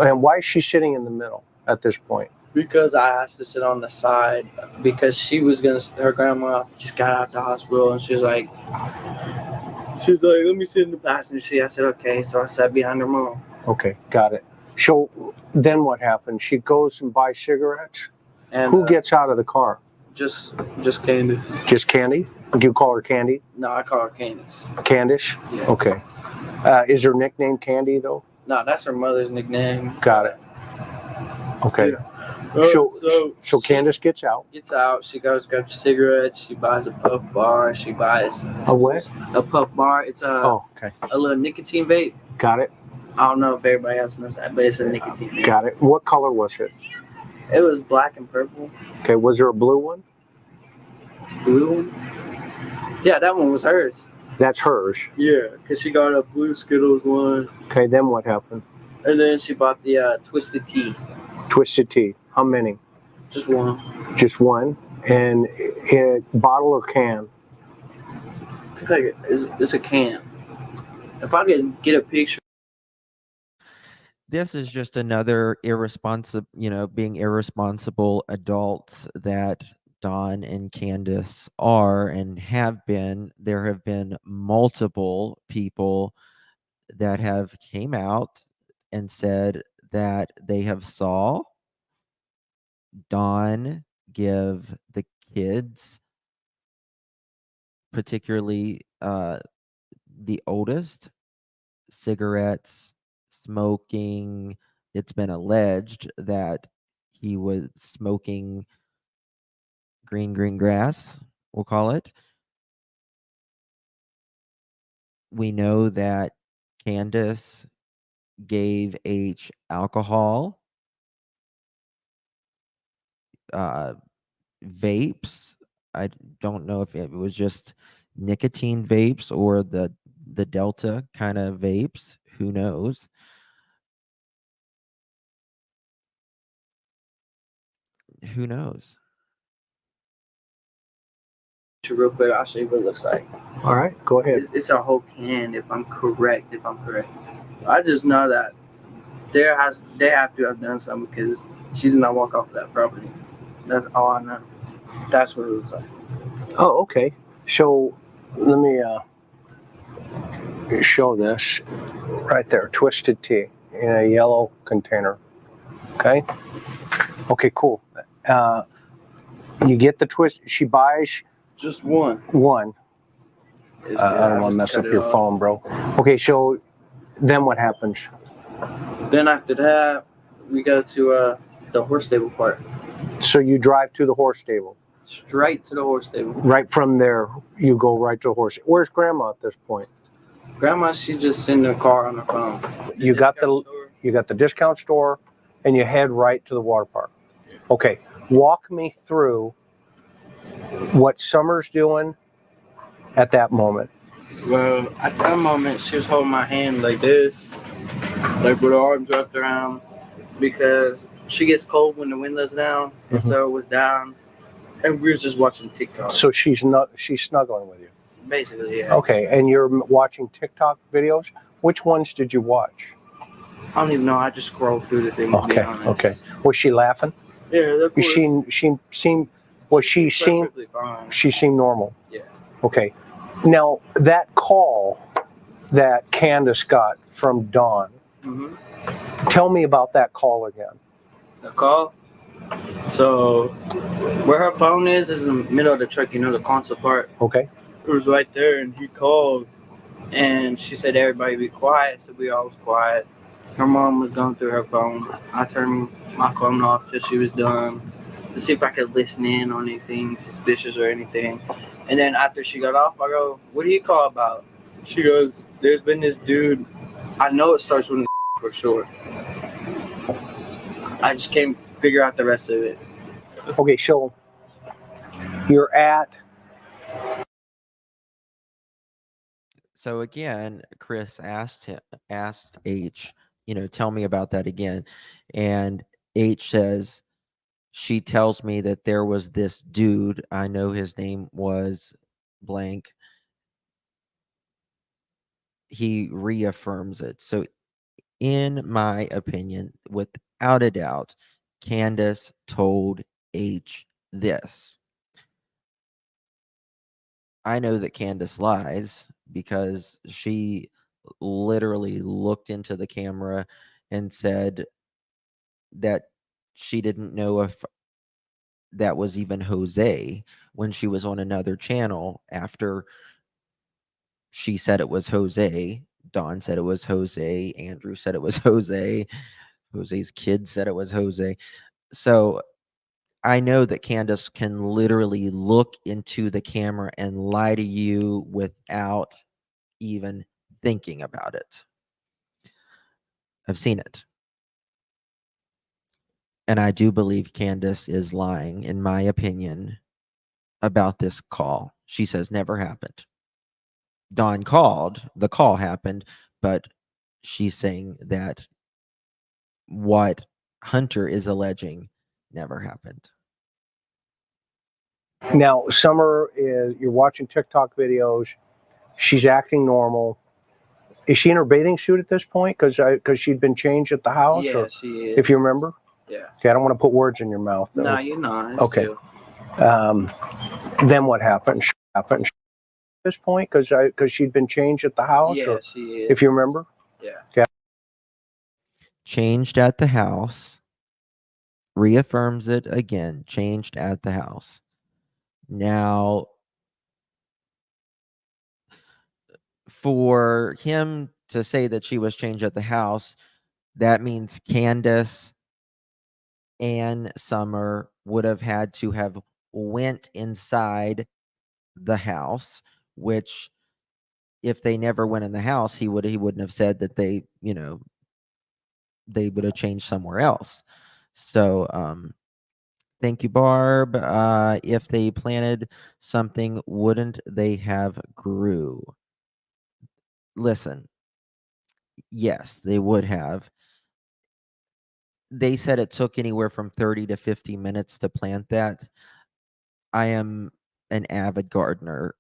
And why is she sitting in the middle at this point? Because I asked to sit on the side because her grandma just got out of the hospital and she was like, let me sit in the passenger seat. I said, okay. So I sat behind her mom. Okay, got it. So then what happened? She goes and buys cigarettes? And who gets out of the car? Just Candace. Just Candy? Do you call her Candy? No, I call her Candace. Candace? Yeah. Okay. Is her nickname Candy though? No, that's her mother's nickname. Got it. Okay. Yeah. So Candace gets out. Gets out. She goes grabs cigarettes. She buys a puff bar. She buys A what? a puff bar. It's Oh, okay. a little nicotine vape. Got it. I don't know if everybody else knows that, but it's a nicotine vape. Got it. What color was it? It was black and purple. Okay. Was there a blue one? Blue one? Yeah, that one was hers. That's hers. Yeah, because she got a blue Skittles one. Okay. Then what happened? And then she bought the Twisted Tea. Twisted tea. How many? Just one. Just one. And a bottle or can? I think like it's a can. If I could get a picture. This is just another irresponsible, being irresponsible adults that Don and Candace are and have been. There have been multiple people that have came out and said that they have saw Don give the kids, particularly the oldest, cigarettes, smoking. It's been alleged that he was smoking green grass, we'll call it. We know that Candace gave H alcohol, vapes. I don't know if it was just nicotine vapes or the Delta kind of vapes. Who knows? Who knows? Real quick, I'll show you what it looks like. All right. Go ahead. It's a whole can. If I'm correct. I just know that they have to have done something because she did not walk off of that property. That's all I know. That's what it looks like. Oh, okay. So let me show this right there. Twisted tea in a yellow container. Okay. Okay. Cool. You get the twist. She buys just one. One. I don't want to mess up your phone, bro. Okay. So then what happens? Then after that, we go to the horse stable part. So you drive to the horse stable. Straight to the horse stable. Right from there, you go right to the horse. Where's Grandma at this point? Grandma, she just in the car on her phone. You got the discount store, and you head right to the water park. Okay, walk me through what Summer's doing at that moment. Well, at that moment, she was holding my hand like this, like with her arms wrapped around, because she gets cold when the window's down, and so it was down, and we were just watching TikTok. So she's snuggling with you. Basically, yeah. Okay, and you're watching TikTok videos. Which ones did you watch? I don't even know. I just scrolled through the thing. To be honest. Okay. Was she laughing? Yeah, of course. She seemed. Was she seemed? Fine. She seemed normal. Yeah. Okay. Now that call that Candace got from Dawn. Tell me about that call again. The call. So where her phone is in the middle of the truck. You know the console part. Okay. It was right there, and he called, and she said everybody be quiet. So we all was quiet. Her mom was going through her phone. I turned my phone off till she was done to see if I could listen in on anything suspicious or anything. And then after she got off, I go, "What do you call about?" She goes, "There's been this dude. I know it starts with a for sure. I just can't figure out the rest of it." Okay, so you're at. So again, Chris asked H, tell me about that again. And H says, she tells me that there was this dude, I know his name was blank. He reaffirms it. So in my opinion, without a doubt, Candace told H this. I know that Candace lies because she literally looked into the camera and said that she didn't know if that was even Jose when she was on another channel after she said it was Jose. Dawn said it was Jose. Andrew said it was Jose. Jose's kid said it was Jose. So I know that Candace can literally look into the camera and lie to you without even thinking about it. I've seen it. And I do believe Candace is lying, in my opinion, about this call. She says never happened. Dawn called, the call happened, but she's saying that what Hunter is alleging never happened. Now, Summer is, you're watching TikTok videos. She's acting normal. Is she in her bathing suit at this point? Because she'd been changed at the house? Yeah, or, she is. if you remember? Yeah. Okay, I don't want to put words in your mouth, though. No, you're not. It's Okay. chill. Then what happened? At this point? Because she'd been changed at the house? Yeah, or, she is. if you remember? Yeah. Okay. Changed at the house. Reaffirms it again. Changed at the house. Now, for him to say that she was changed at the house, that means Candace and Summer would have had to have went inside the house, which if they never went in the house, he wouldn't have said that they, they would have changed somewhere else. So thank you, Barb. If they planted something, wouldn't they have grew? Listen, yes, they would have. They said it took anywhere from 30 to 50 minutes to plant that. I am an avid gardener.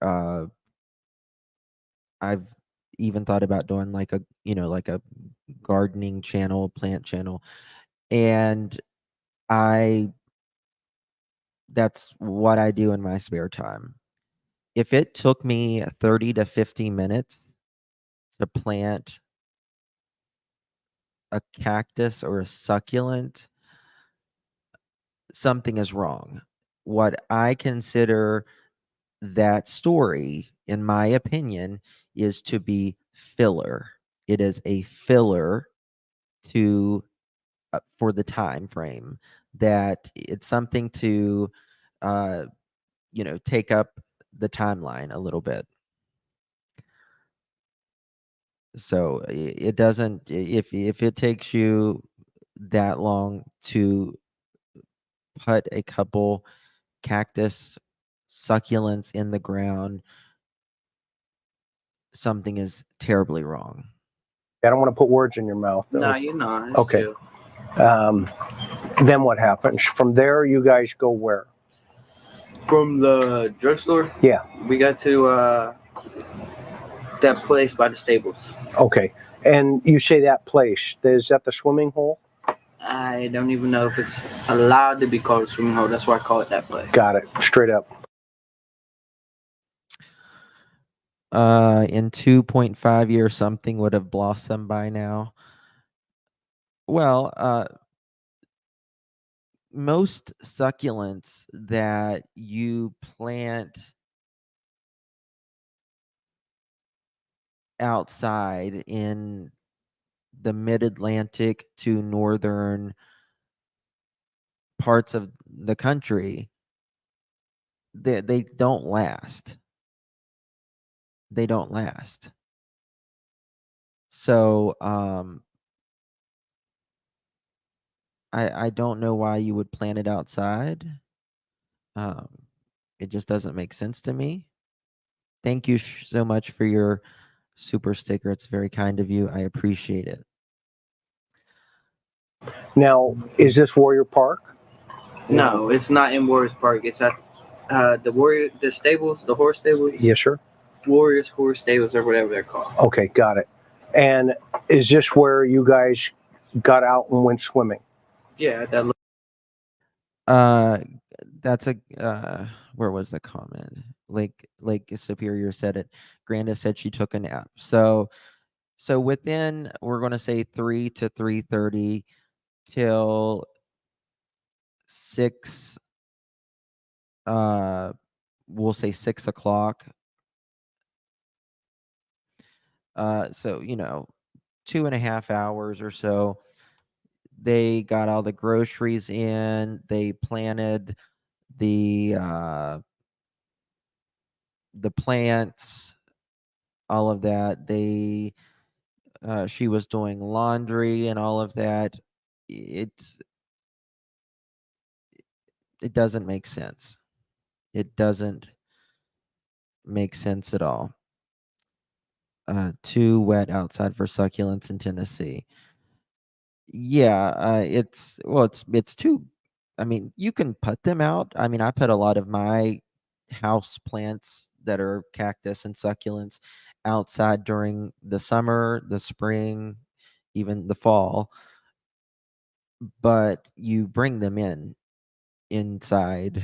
I've even thought about doing like a gardening channel, plant channel. And I that's what I do in my spare time. If it took me 30 to 50 minutes to plant a cactus or a succulent, something is wrong. What I consider that story, in my opinion, is to be filler. It is a filler to for the time frame, that it's something to uh, take up the timeline a little bit. So it doesn't, if it takes you that long to put a couple cactus succulents in the ground, something is terribly wrong. I don't want to put words in your mouth, though. No, you're not. It's Okay. chill. Then what happens? From there, you guys go where? From the drugstore, Yeah. we got to that place by the stables. Okay. And you say that place, is that the swimming hole? I don't even know if it's allowed to be called a swimming hole. That's why I call it that place. Got it. Straight up. In 2.5 years, something would have blossomed by now. Well, most succulents that you plant outside in the mid-Atlantic to northern parts of the country, they don't last. They don't last. So I don't know why you would plant it outside. Um, it just doesn't make sense to me. Thank you so much for your super sticker. It's very kind of you. I appreciate it. Now, is this Warrior Park? No, it's not in Warriors Park. It's at the stables, the horse stables. Yes, sir. Warriors Horse Stables or whatever they're called. Okay, got it. And is this where you guys got out and went swimming? Yeah, that. That's a where was the comment? Lake Superior said it. Granda said she took a nap. So within, we're going to say 3 to 3:30 till 6, we'll say 6 o'clock. So 2.5 hours or so, they got all the groceries in, they planted the plants, all of that. She was doing laundry and all of that. It's it doesn't make sense. It doesn't make sense at all. Too wet outside for succulents in Tennessee. Yeah, it's too. I mean, you can put them out. I mean, I put a lot of my house plants that are cactus and succulents outside during the summer, the spring, even the fall. But you bring them inside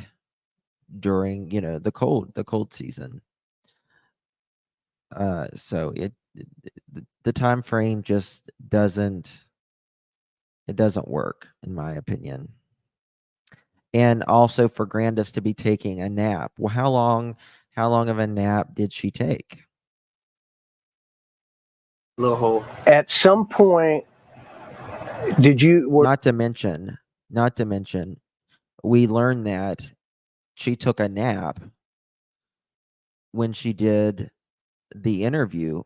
during the cold season. So the time frame just doesn't work in my opinion. And also for Grandis to be taking a nap. Well, how long of a nap did she take? Little hole. At some point, Not to mention, we learned that she took a nap when she did the interview,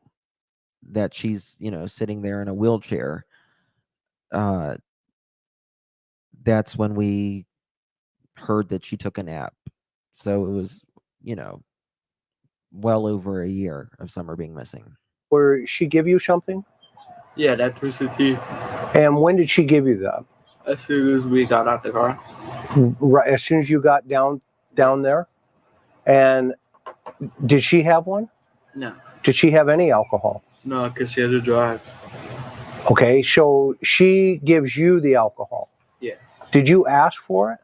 that she's, sitting there in a wheelchair. Uh, that's when we heard that she took a nap. So it was, you know, well over a year of Summer being missing. where she give you something? Yeah, that twisted tea. And when did she give you that? As soon as we got out the car. Right, as soon as you got down there. And did she have one? No. Did she have any alcohol? No, because she had to drive. Okay, so she gives you the alcohol. Yeah. Did you ask for it?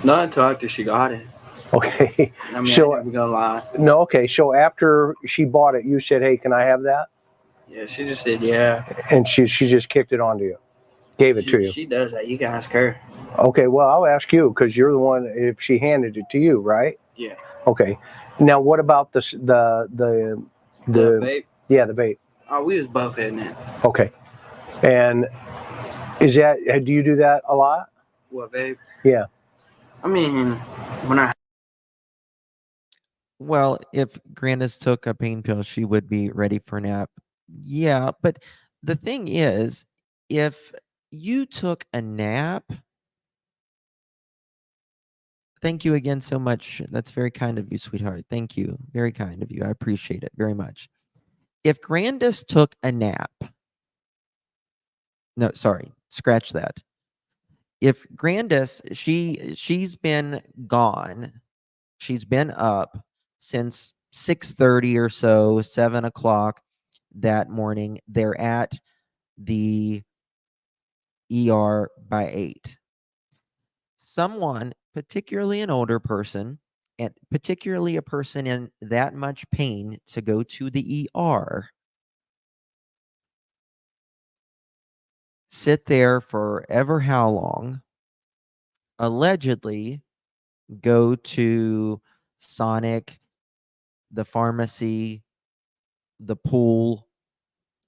Not until after she got it. Okay. I mean, So, I'm never gonna lie. no, okay. So after she bought it, you said, "Hey, can I have that?" Yeah, she just said yeah. And she just kicked it onto you, gave it to you. She does that. You can ask her. Okay, well, I'll ask you because you're the one. If she handed it to you, right? Yeah. Okay. Now, what about the vape? Yeah, the vape. Oh, we was both hitting it. Okay. And is that, do you do that a lot? What, vape? Yeah. I mean, when I Well, if Grandis took a pain pill, she would be ready for a nap. Yeah, but the thing is, if you took a nap, thank you again so much. That's very kind of you, sweetheart. Thank you. Very kind of you. I appreciate it very much. If Grandis took a nap, no, sorry, scratch that. If Grandis, she's been gone, she's been up since 6:30 or so, 7 o'clock that morning. They're at the ER by 8. Someone, particularly an older person, and particularly a person in that much pain to go to the ER, sit there for ever how long, allegedly go to Sonic, the pharmacy, the pool,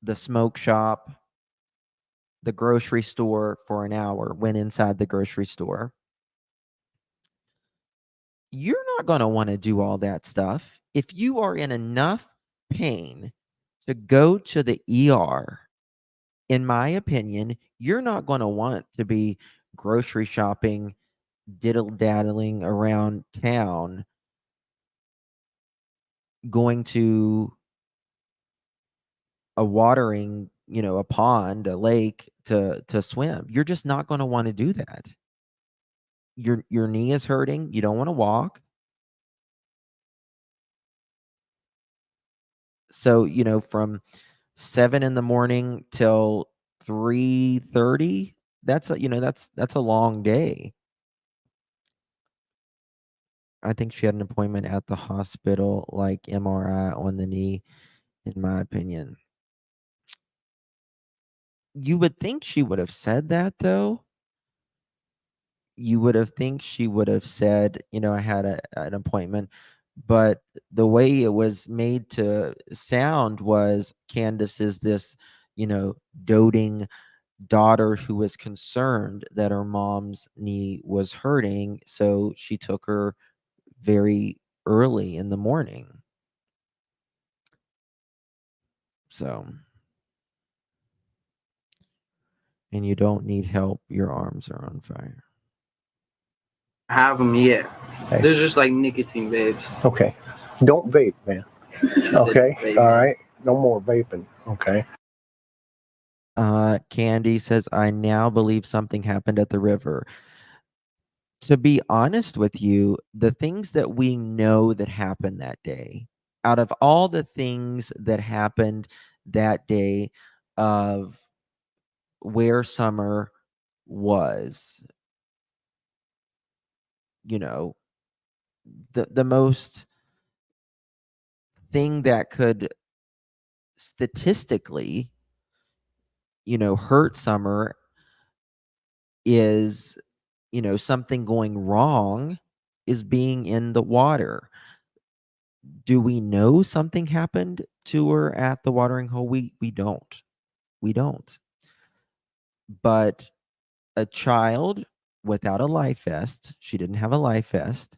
the smoke shop, the grocery store for an hour, went inside the grocery store. You're not going to want to do all that stuff. If you are in enough pain to go to the ER, in my opinion, you're not going to want to be grocery shopping, diddle daddling around town, going to a watering, a pond, a lake to swim. You're just not going to want to do that. Your knee is hurting, you don't want to walk. So, from 7 in the morning till 3:30, that's a long day. I think she had an appointment at the hospital, like MRI on the knee, in my opinion. You would think she would have said that though. You would have think she would have said, I had an appointment, but the way it was made to sound was Candace is this, doting daughter who was concerned that her mom's knee was hurting, so she took her very early in the morning. So, and you don't need help, your arms are on fire. Have them yet. Hey. They're just like nicotine babes. Okay. Don't vape, man. Okay. Vape, All man. right. No more vaping. Okay. Candy says, I now believe something happened at the river. To be honest with you, the things that we know that happened that day, out of all the things that happened that day of where Summer was, you know, the most thing that could statistically, hurt Summer is, something going wrong is being in the water. Do we know something happened to her at the watering hole? We don't. We don't. But a child without a life vest, she didn't have a life vest.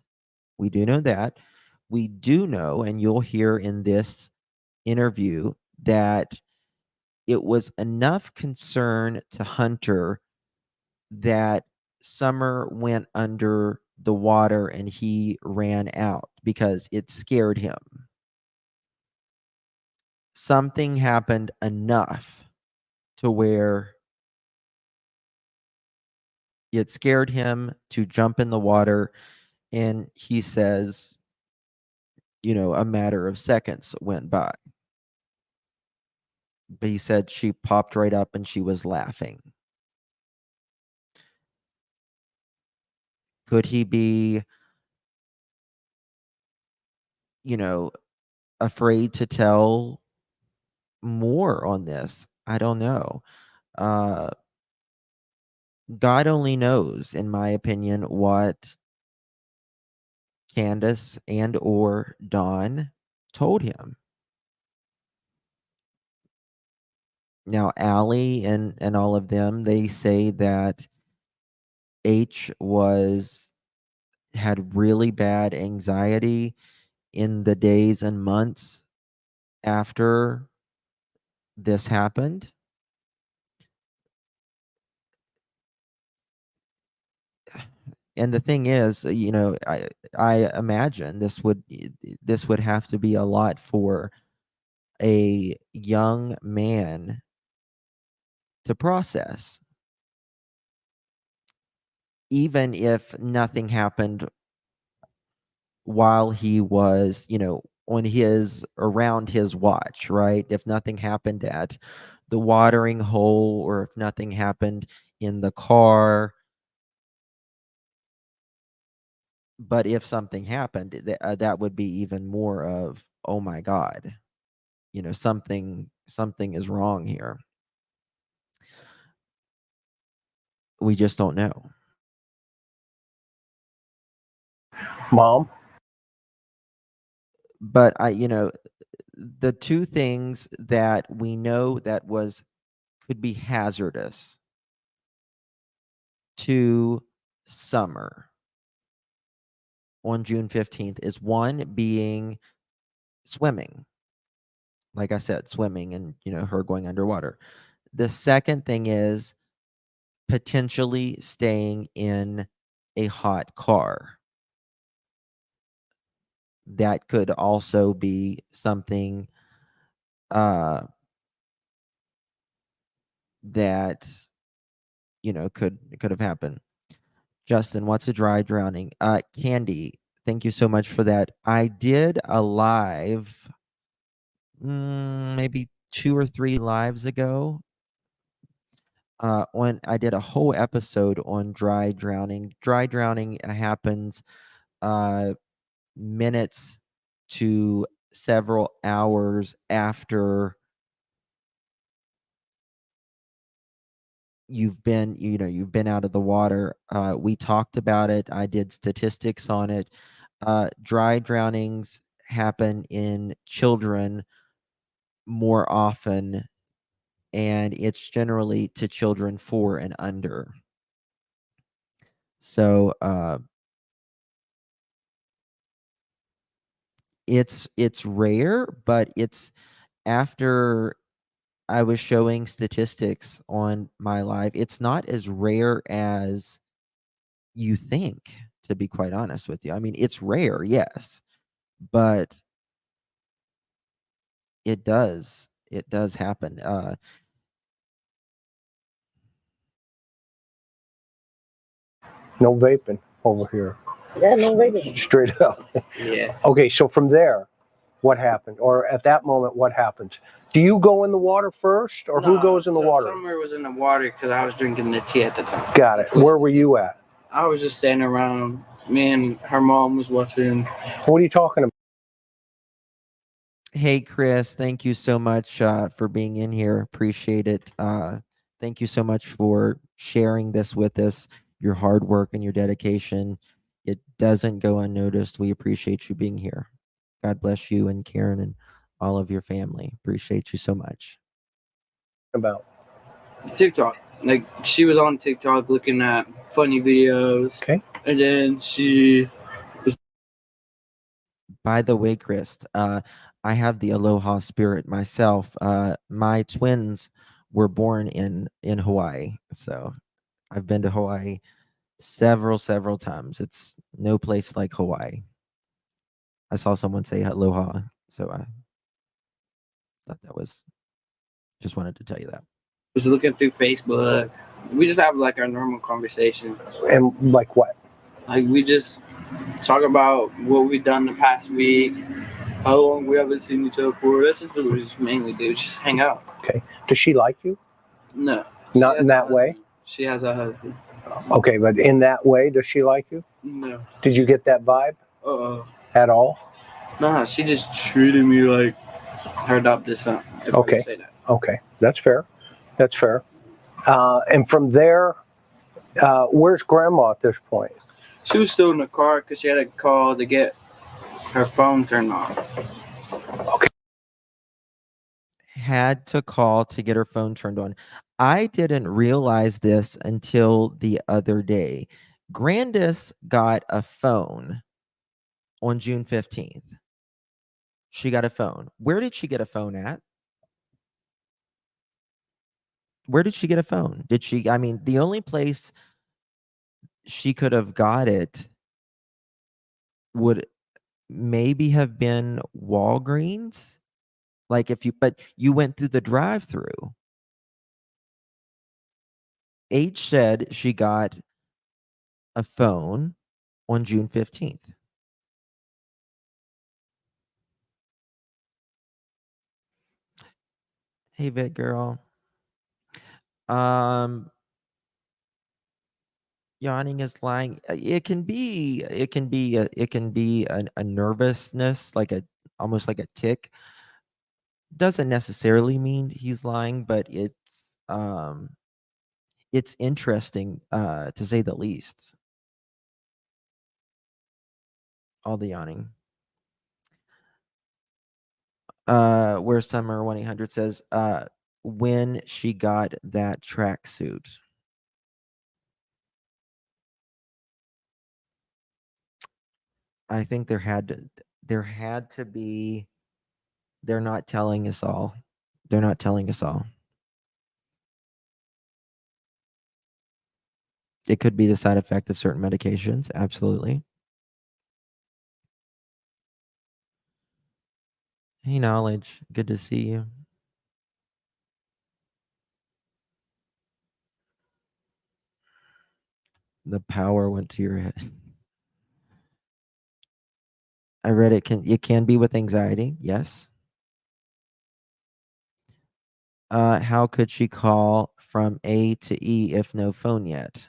We do know that. We do know, and you'll hear in this interview, that it was enough concern to Hunter that Summer went under the water and he ran out because it scared him. Something happened enough to where it scared him to jump in the water. And he says, a matter of seconds went by. But he said she popped right up and she was laughing. Could he be, you know, afraid to tell more on this? I don't know. Uh, God only knows, in my opinion, what Candace and or Dawn told him. Now, Allie and all of them, they say that H had really bad anxiety in the days and months after this happened. And the thing is, I imagine this would have to be a lot for a young man to process, even if nothing happened while he was, on his around his watch, right? If nothing happened at the watering hole or if nothing happened in the car, but if something happened, that would be even more of, oh my God, something is wrong here. We just don't know. Mom? But the two things that we know that could be hazardous to Summer on June 15th is one being swimming. Like I said, swimming and, her going underwater. The second thing is potentially staying in a hot car. That could also be something that could have happened. Justin, what's a dry drowning? Candy, thank you so much for that. I did a live maybe 2 or 3 lives ago. When I did a whole episode on dry drowning. Dry drowning happens minutes to several hours after you've been out of the water. We talked about it. I did statistics on it. Dry drownings happen in children more often and it's generally to children 4 and under. So it's rare, but it's after I was showing statistics on my live, it's not as rare as you think, to be quite honest with you. I mean, it's rare, yes, but it does happen. No vaping over here. Yeah, no waiting. Straight up. Yeah. Okay, so from there, what happened? Or at that moment, what happens? Do you go in the water first, or who goes in the water? Summer was in the water because I was drinking the tea at the time. Got it. Where were you at? I was just standing around. Me and her mom was watching. What are you talking about? Hey, Chris, thank you so much for being in here. Appreciate it. Thank you so much for sharing this with us, your hard work and your dedication. It doesn't go unnoticed. We appreciate you being here. God bless you and Karen and all of your family. Appreciate you so much. About TikTok. Like she was on TikTok looking at funny videos. Okay. And then she By the way, Chris, I have the aloha spirit myself. My twins were born in Hawaii, so I've been to Hawaii several times. It's no place like Hawaii. I saw someone say aloha, so I thought that was just wanted to tell you that. was looking through Facebook. We just have like our normal conversation. and like what? Like we just talk about what we've done the past week, how long we haven't seen each other for. That's just what we just mainly do. Just hang out. Okay. Does she like you? No. Not She in has a that way? husband. She has a husband. Okay, but in that way, does she like you? No. Did you get that vibe at all? Nah, she just treated me like her adopted son. If I Okay. can say that. Okay, that's fair. That's fair. And from there, where's grandma at this point? She was still in the car because she had a call to get her phone turned on. Had to call to get her phone turned on. I didn't realize this until the other day. Grandis got a phone on June 15th. She got a phone. Where did she get a phone at? Where did she get a phone? Did she, I mean, the only place she could have got it would maybe have been Walgreens. Like if you, but you went through the drive through. H said she got a phone on June 15th. Hey, Vet Girl. Um, Yawning is lying. It can be a nervousness, like a almost like a tick. Doesn't necessarily mean he's lying, but it's interesting to say the least. All the yawning. Where Summer 1-800 says when she got that tracksuit. I think there had to be. They're not telling us all. They're not telling us all. It could be the side effect of certain medications. Absolutely. Hey, Knowledge. Good to see you. The power went to your head. I read it can be with anxiety. Yes. How could she call from A to E if no phone yet?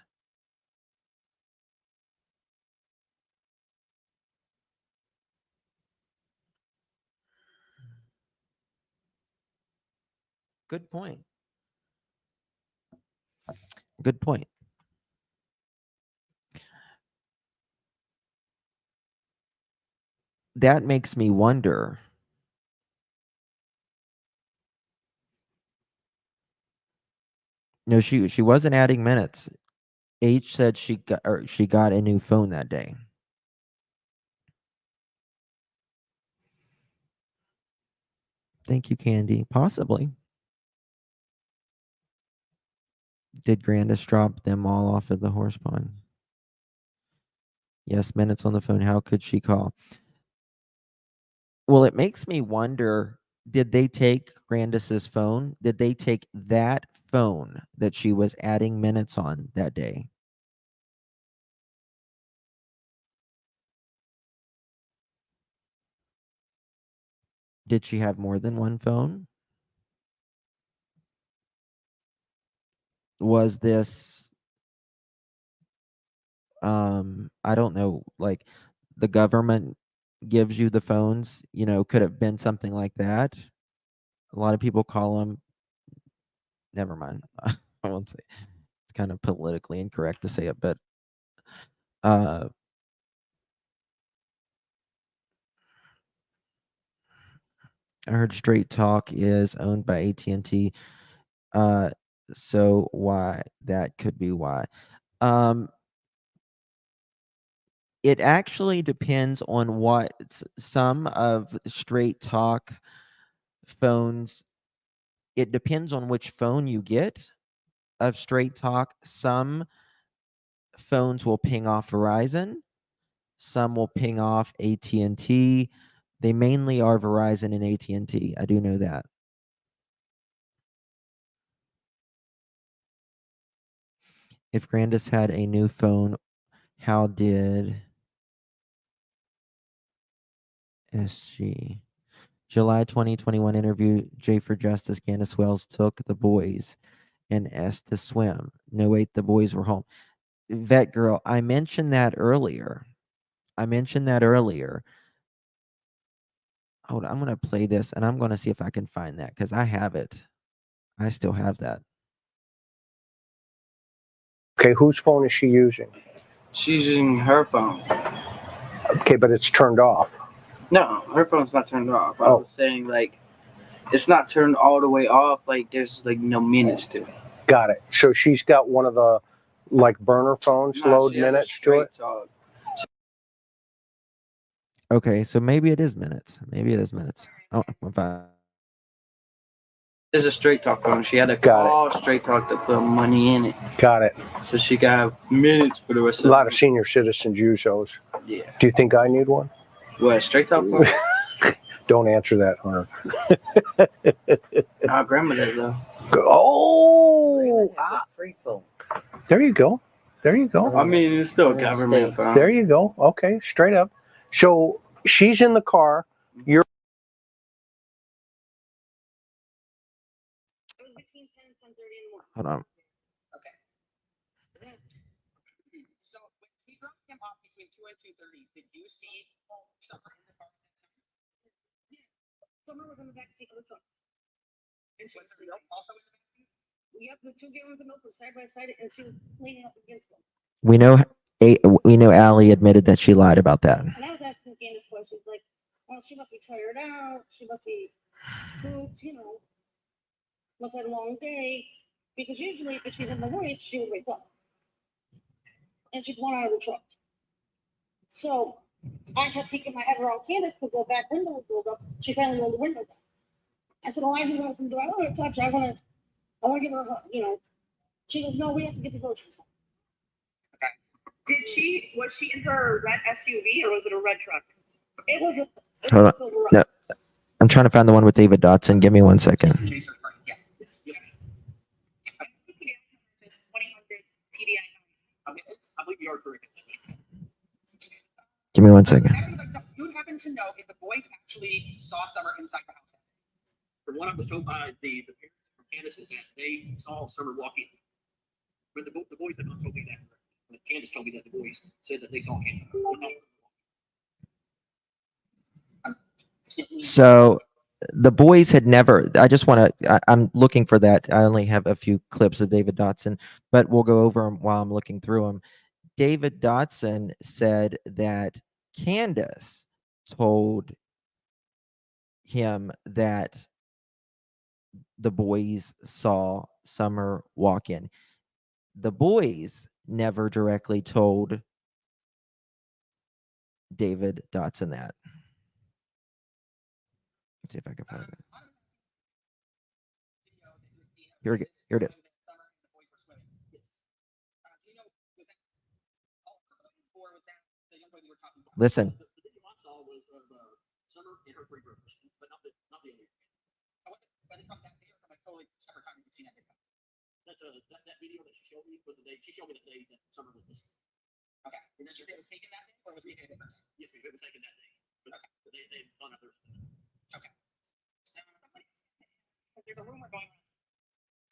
Good point. Good point. That makes me wonder. No, she wasn't adding minutes. H said she got a new phone that day. Thank you, Candy. Possibly. Did Grandis drop them all off at the horse pond? Yes, minutes on the phone. How could she call? Well, it makes me wonder, did they take Grandis's phone? Did they take that phone that she was adding minutes on that day? Did she have more than one phone? Was this I don't know, like the government gives you the phones, could have been something like that. A lot of people call them, never mind. I won't say, it's kind of politically incorrect to say it, but uh I heard Straight Talk is owned by AT&T. Uh so why that could be why. Um it actually depends on what some of Straight Talk phones, it depends on which phone you get of Straight Talk. Some phones will ping off Verizon, some will ping off AT&T. They mainly are Verizon and AT&T. I do know that. If Grandis had a new phone, how did SG? July 2021 interview, J for Justice, Candace Wells took the boys and S to swim. No, wait, the boys were home. Vet girl, I mentioned that earlier. Hold on, I'm going to play this and I'm going to see if I can find that because I have it. I still have that. Okay, whose phone is she using? She's using her phone. Okay, but it's turned off. No, her phone's not turned off. I Oh. was saying like it's not turned all the way off. Like there's like no minutes to it. Got it. So she's got one of the like burner phones, Nah, load she has a minutes to straight it. talk. Okay, so maybe it is minutes. Maybe it is minutes. Oh, I'm fine. There's a straight talk phone. She had to Got call straight talk to put money in it. Got it. So she got minutes for the rest A of lot the of senior citizens use those. Yeah. Do you think I need one? What, straight talk phone? Don't answer that, Hunter. Our grandma does though. Oh, Free phone. there you go. There you go. I mean, it's still a government phone. There you go. Okay, straight up. So she's in the car. You're Between 10 and 10:30 in the morning. Hold on. Okay. So when we dropped him off between 2 and 2:30, did you see Summer in the car? Summer was in the back seat of the truck. And was there milk also in the back seat? Yep, the 2 gallons of milk were side by side, and she was leaning up against them. We know Allie admitted that she lied about that. And I was asking Candace questions like, "Oh, she must be tired out. She must be pooped. Must have had a long day." Because usually, if she's in the voice, she would wake up, and she'd run out of the truck. So I kept peeking my head around Candace because the back window was rolled up. She finally rolled the window down. I said, "Well, I just want to do. I don't want to touch her. I want to give her a hug. She goes, "No, we have to get the groceries home." Was she in her red SUV or was it a red truck? It was a Hold on. Silverado. No, I'm trying to find the one with David Dotson. Give me 1 second. Jason Price, yeah. Yes. 2000 TDI. I believe you are correct. Give me 1 second. You would happen to know if the boys actually saw Summer inside the house. From what I was told by the parents from Candace is that they saw Summer walk in. But the boys had not told me that. But Candace told me that the boys said that they saw Candace. So the boys had never, I just want to, I'm looking for that. I only have a few clips of David Dotson, but we'll go over them while I'm looking through them. David Dotson said that Candace told him that the boys saw Summer walk in. The boys never directly told David Dotson that. Let's see if I can find it. Here it is. Listen. The video I saw was of Summer and her three brothers, but not the other. Was it from that day or from a totally separate time you could see that video? That video that she showed me was the day she showed me the day that Summer went missing. Okay. And did she say it was taken that day or was it taken a different day? Yes, it was taken that day. But okay. They've gone out there. Okay. There's a rumor going on.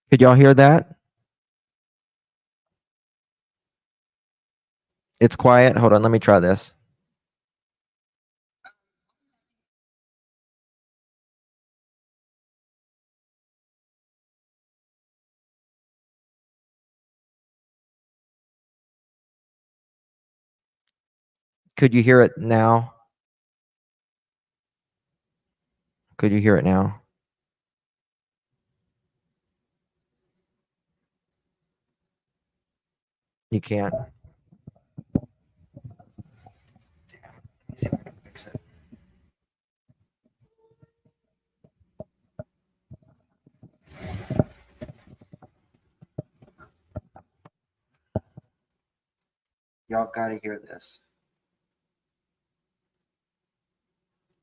Could y'all hear that? It's quiet. Hold on, let me try this. Could you hear it now? Could you hear it now? You can't. Damn. Let me see if I can fix it. Y'all gotta hear this.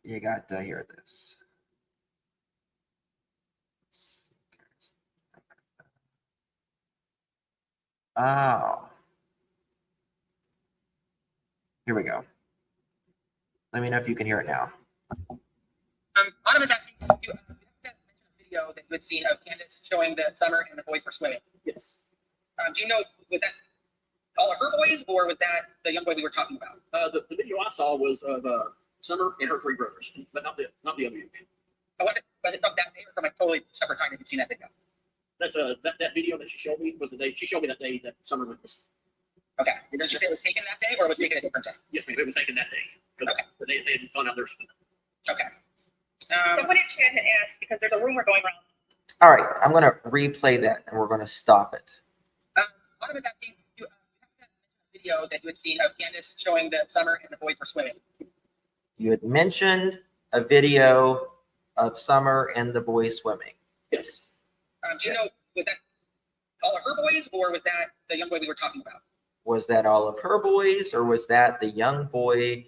You got to hear this. Oh. Here we go. Let me know if you can hear it now. Autumn is asking you mentioned a video that you had seen of Candace showing that Summer and the boys were swimming. Yes. Do you know, was that all of her boys or was that the young boy we were talking about? The video I saw was of Summer and her three brothers, but not the other young man. Was it from that day or from a totally separate time that you'd seen that video? That video that she showed me was the day she showed me that day that Summer went missing. Okay. And did she say it was taken that day or was it taken a different day? Yes, ma'am. It was taken that day. Okay. They had gone out there swimming. Okay. Someone in chat had asked because there's a rumor going around. All right, I'm going to replay that and we're going to stop it. Autumn is asking you have a video that you had seen of Candace showing that Summer and the boys were swimming. You had mentioned a video of Summer and the boys swimming. Yes. Do you know, was that all of her boys or was that the young boy we were talking about? Was that all of her boys or was that the young boy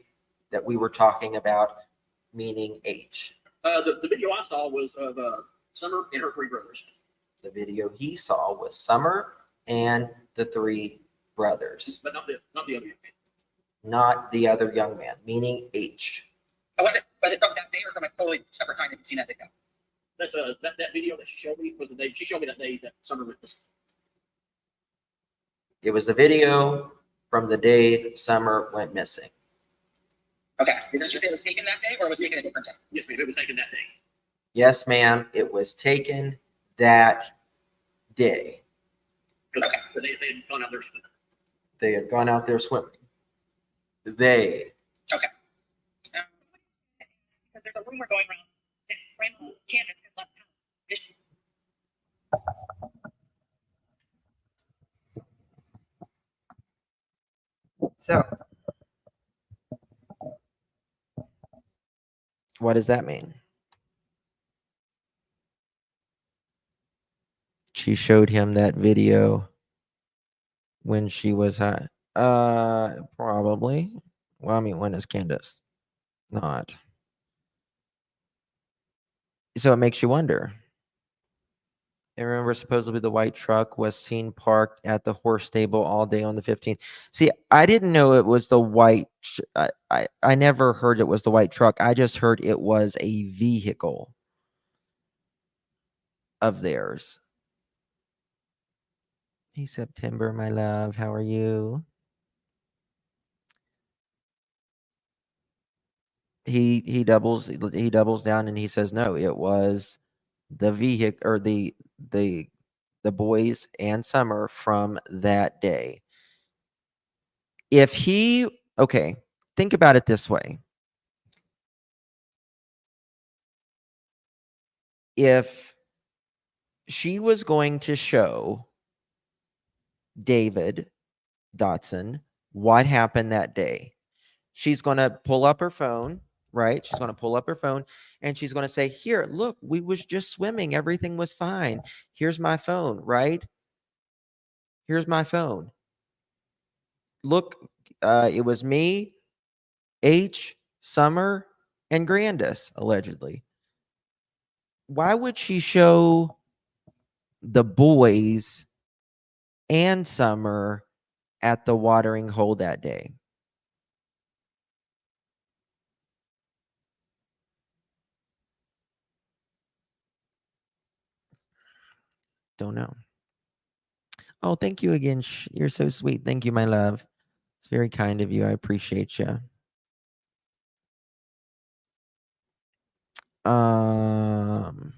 that we were talking about, meaning H? The video I saw was of Summer and her three brothers. The video he saw was Summer and the three brothers. But not the other young man. Not the other young man, meaning H. Was it from that day or from a totally separate time that you'd seen that video? That video that she showed me was the day she showed me that day that Summer went missing. It was the video from the day Summer went missing. Okay. Did she say it was taken that day or was it taken a different day? Yes, ma'am. It was taken that day. Yes, ma'am. It was taken that day. Okay. They had gone out there swimming. They had gone out there swimming. They. Okay. Because there's a rumor going around that Grandma Candace had left town. Is she? So, what does that mean? She showed him that video when she was high. Probably. Well, I mean, when is Candace? Not. So it makes you wonder. And remember, supposedly the white truck was seen parked at the horse stable all day on the 15th. See, I didn't know it was the white. I never heard it was the white truck. I just heard it was a vehicle of theirs. Hey, September, my love. How are you? He doubles down and he says no, it was the vehicle or the boys and Summer from that day. If he, okay, think about it this way. If she was going to show David Dotson what happened that day. She's going to pull up her phone, right? She's going to pull up her phone and she's going to say, "Here, look, we was just swimming. Everything was fine. Here's my phone, right? Here's my phone. Look, it was me, H, Summer, and Grandis, allegedly." Why would she show the boys and Summer at the watering hole that day? Don't know. Oh, thank you again. You're so sweet. Thank you, my love. It's very kind of you. I appreciate you. Um,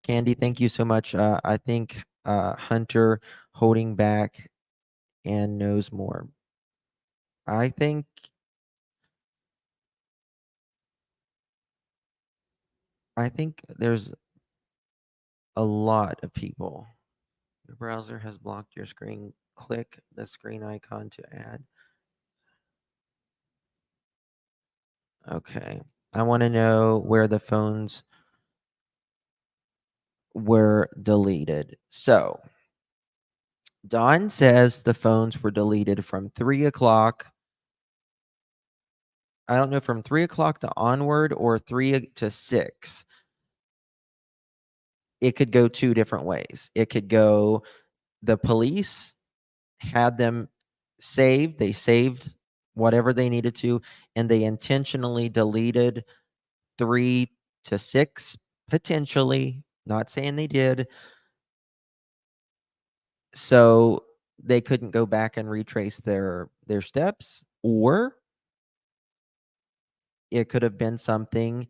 Candy, thank you so much. I think Hunter holding back and knows more. I think there's a lot of people. Your browser has blocked your screen. Click the screen icon to add. Okay. I want to know where the phones were deleted. So, Dawn says the phones were deleted from 3 o'clock. I don't know, from 3 o'clock to onward or 3 to 6. It could go two different ways. It could go, the police had them saved. They saved whatever they needed to, and they intentionally deleted 3 to 6, potentially. Not saying they did. So they couldn't go back and retrace their steps, or it could have been something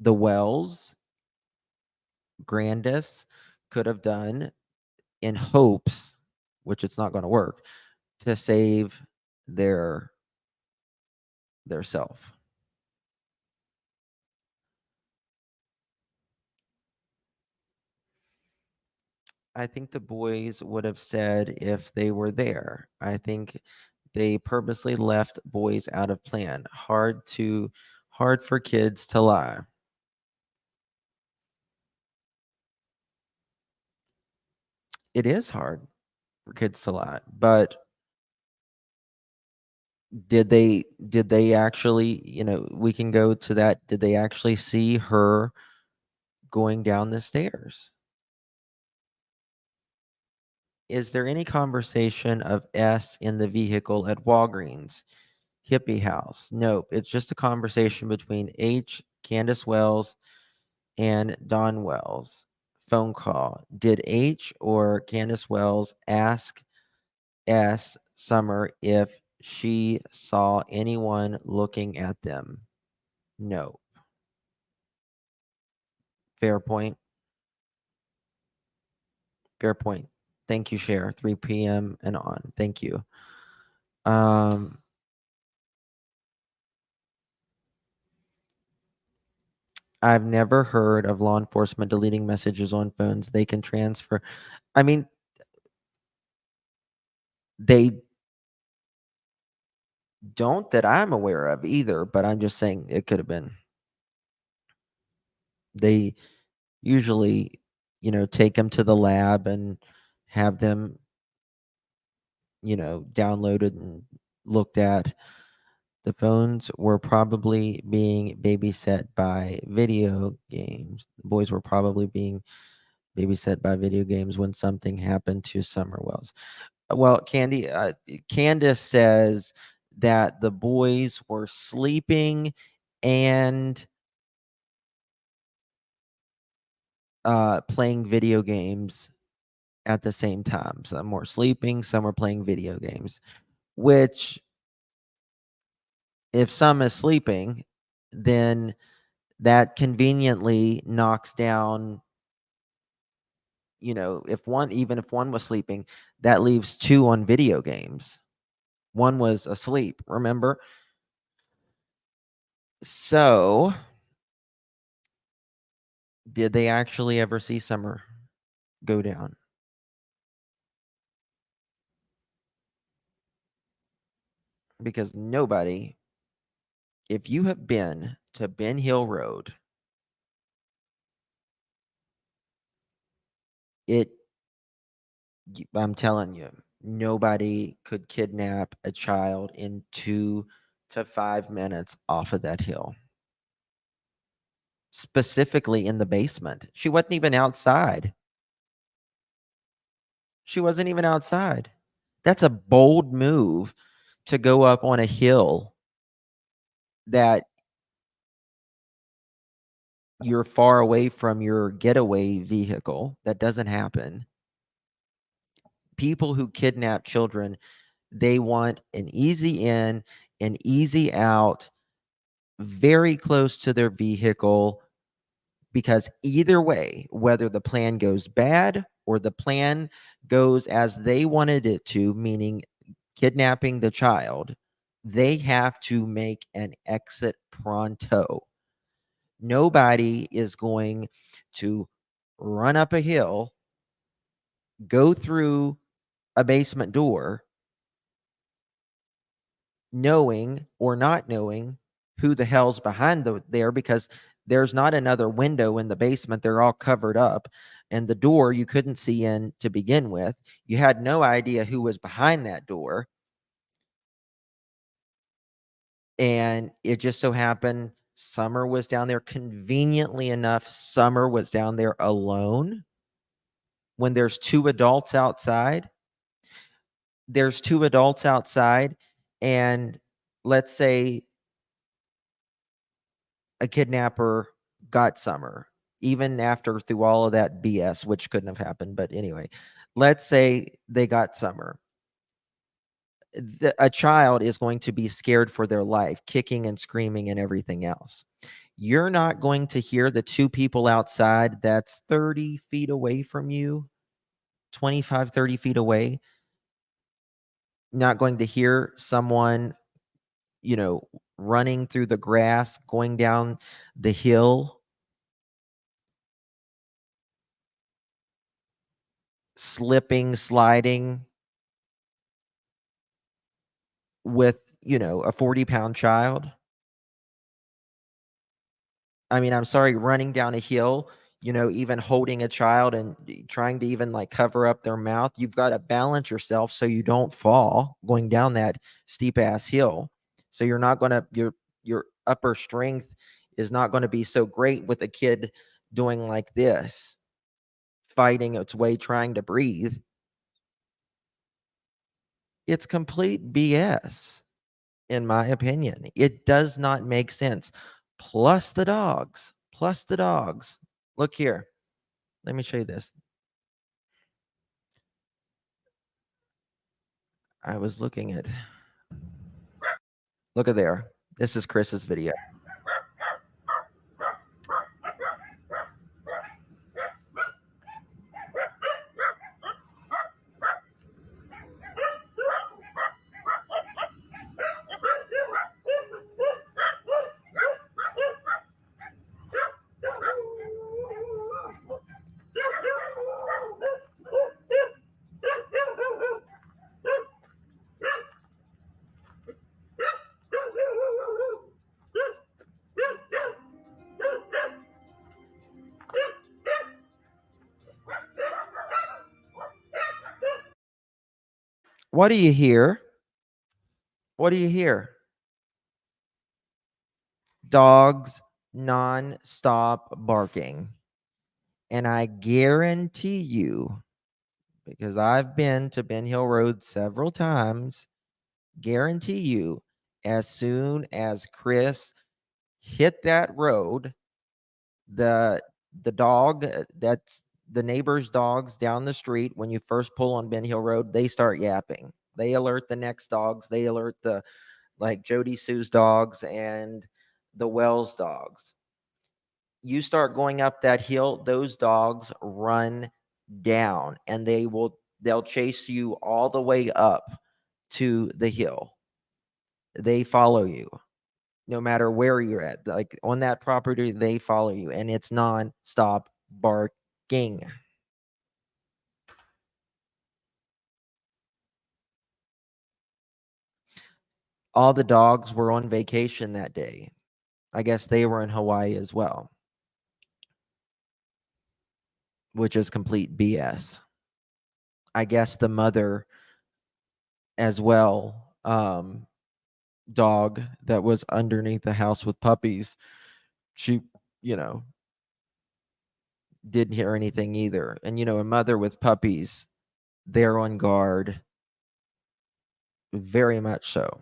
the Wells, Grandis could have done in hopes, which it's not going to work, to save their self. I think the boys would have said if they were there. I think they purposely left boys out of plan. Hard for kids to lie. It is hard for kids to lie, but did they actually, we can go to that. Did they actually see her going down the stairs? Is there any conversation of S in the vehicle at Walgreens? Hippie House? Nope. It's just a conversation between H, Candace Wells, and Don Wells. Phone call. Did H or Candace Wells ask S, Summer, if she saw anyone looking at them? No. Fair point. Fair point. Thank you, Cher. 3 p.m. and on. Thank you. Um, I've never heard of law enforcement deleting messages on phones. They can transfer. I mean, they don't, that I'm aware of either, but I'm just saying it could have been. They usually, take them to the lab and have them, downloaded and looked at. The phones were probably being babysat by video games. The boys were probably being babysat by video games when something happened to Summer Wells. Well, Candace says that the boys were sleeping and playing video games at the same time. Some were sleeping, some were playing video games, which, if some is sleeping, then that conveniently knocks down, if one was sleeping, that leaves two on video games. One was asleep, remember? So Did they actually ever see Summer go down? Because nobody, if you have been to Ben Hill Road, it, I'm telling you, nobody could kidnap a child in 2 to 5 minutes off of that hill, specifically in the basement. She wasn't even outside. She wasn't even outside. That's a bold move to go up on a hill that you're far away from your getaway vehicle. That doesn't happen. People who kidnap children, they want an easy in, an easy out, very close to their vehicle, because either way, whether the plan goes bad or the plan goes as they wanted it to, meaning kidnapping the child, they have to make an exit pronto. Nobody is going to run up a hill, go through a basement door, knowing or not knowing who the hell's behind there, because there's not another window in the basement. They're all covered up. And the door you couldn't see in to begin with. You had no idea who was behind that door. And it just so happened Summer was down there. Conveniently enough, Summer was down there alone. When there's two adults outside, and let's say a kidnapper got Summer, even after through all of that BS, which couldn't have happened. But anyway, let's say they got Summer. A child is going to be scared for their life, kicking and screaming and everything else. You're not going to hear the two people outside that's 30 feet away from you, 25, 30 feet away. Not going to hear someone, running through the grass, going down the hill, slipping, sliding with, a 40-pound child. I mean, I'm sorry, running down a hill, even holding a child and trying to even like cover up their mouth. You've got to balance yourself so you don't fall going down that steep ass hill. So you're not going to, your upper strength is not going to be so great with a kid doing like this, fighting its way, trying to breathe. It's complete BS, in my opinion. It does not make sense. Plus the dogs. Look here. Let me show you this. I was looking at, look at there. This is Chris's video. What do you hear? What do you hear? Dogs non-stop barking. And I guarantee you, because I've been to Ben Hill Road several times, guarantee you, as soon as Chris hit that road, the dog, that's the neighbor's dogs down the street, when you first pull on Ben Hill Road, they start yapping. They alert the next dogs. They alert the, like, Jody Sue's dogs and the Wells dogs. You start going up that hill, those dogs run down, and they'll chase you all the way up to the hill. They follow you. no matter where you're at. Like on that property, they follow you, and it's non-stop barking. All the dogs were on vacation that day. I guess they were in Hawaii as well, which is complete BS. I guess the mother as well, dog that was underneath the house with puppies, she, you know, didn't hear anything either. And, a mother with puppies, they're on guard, very much so.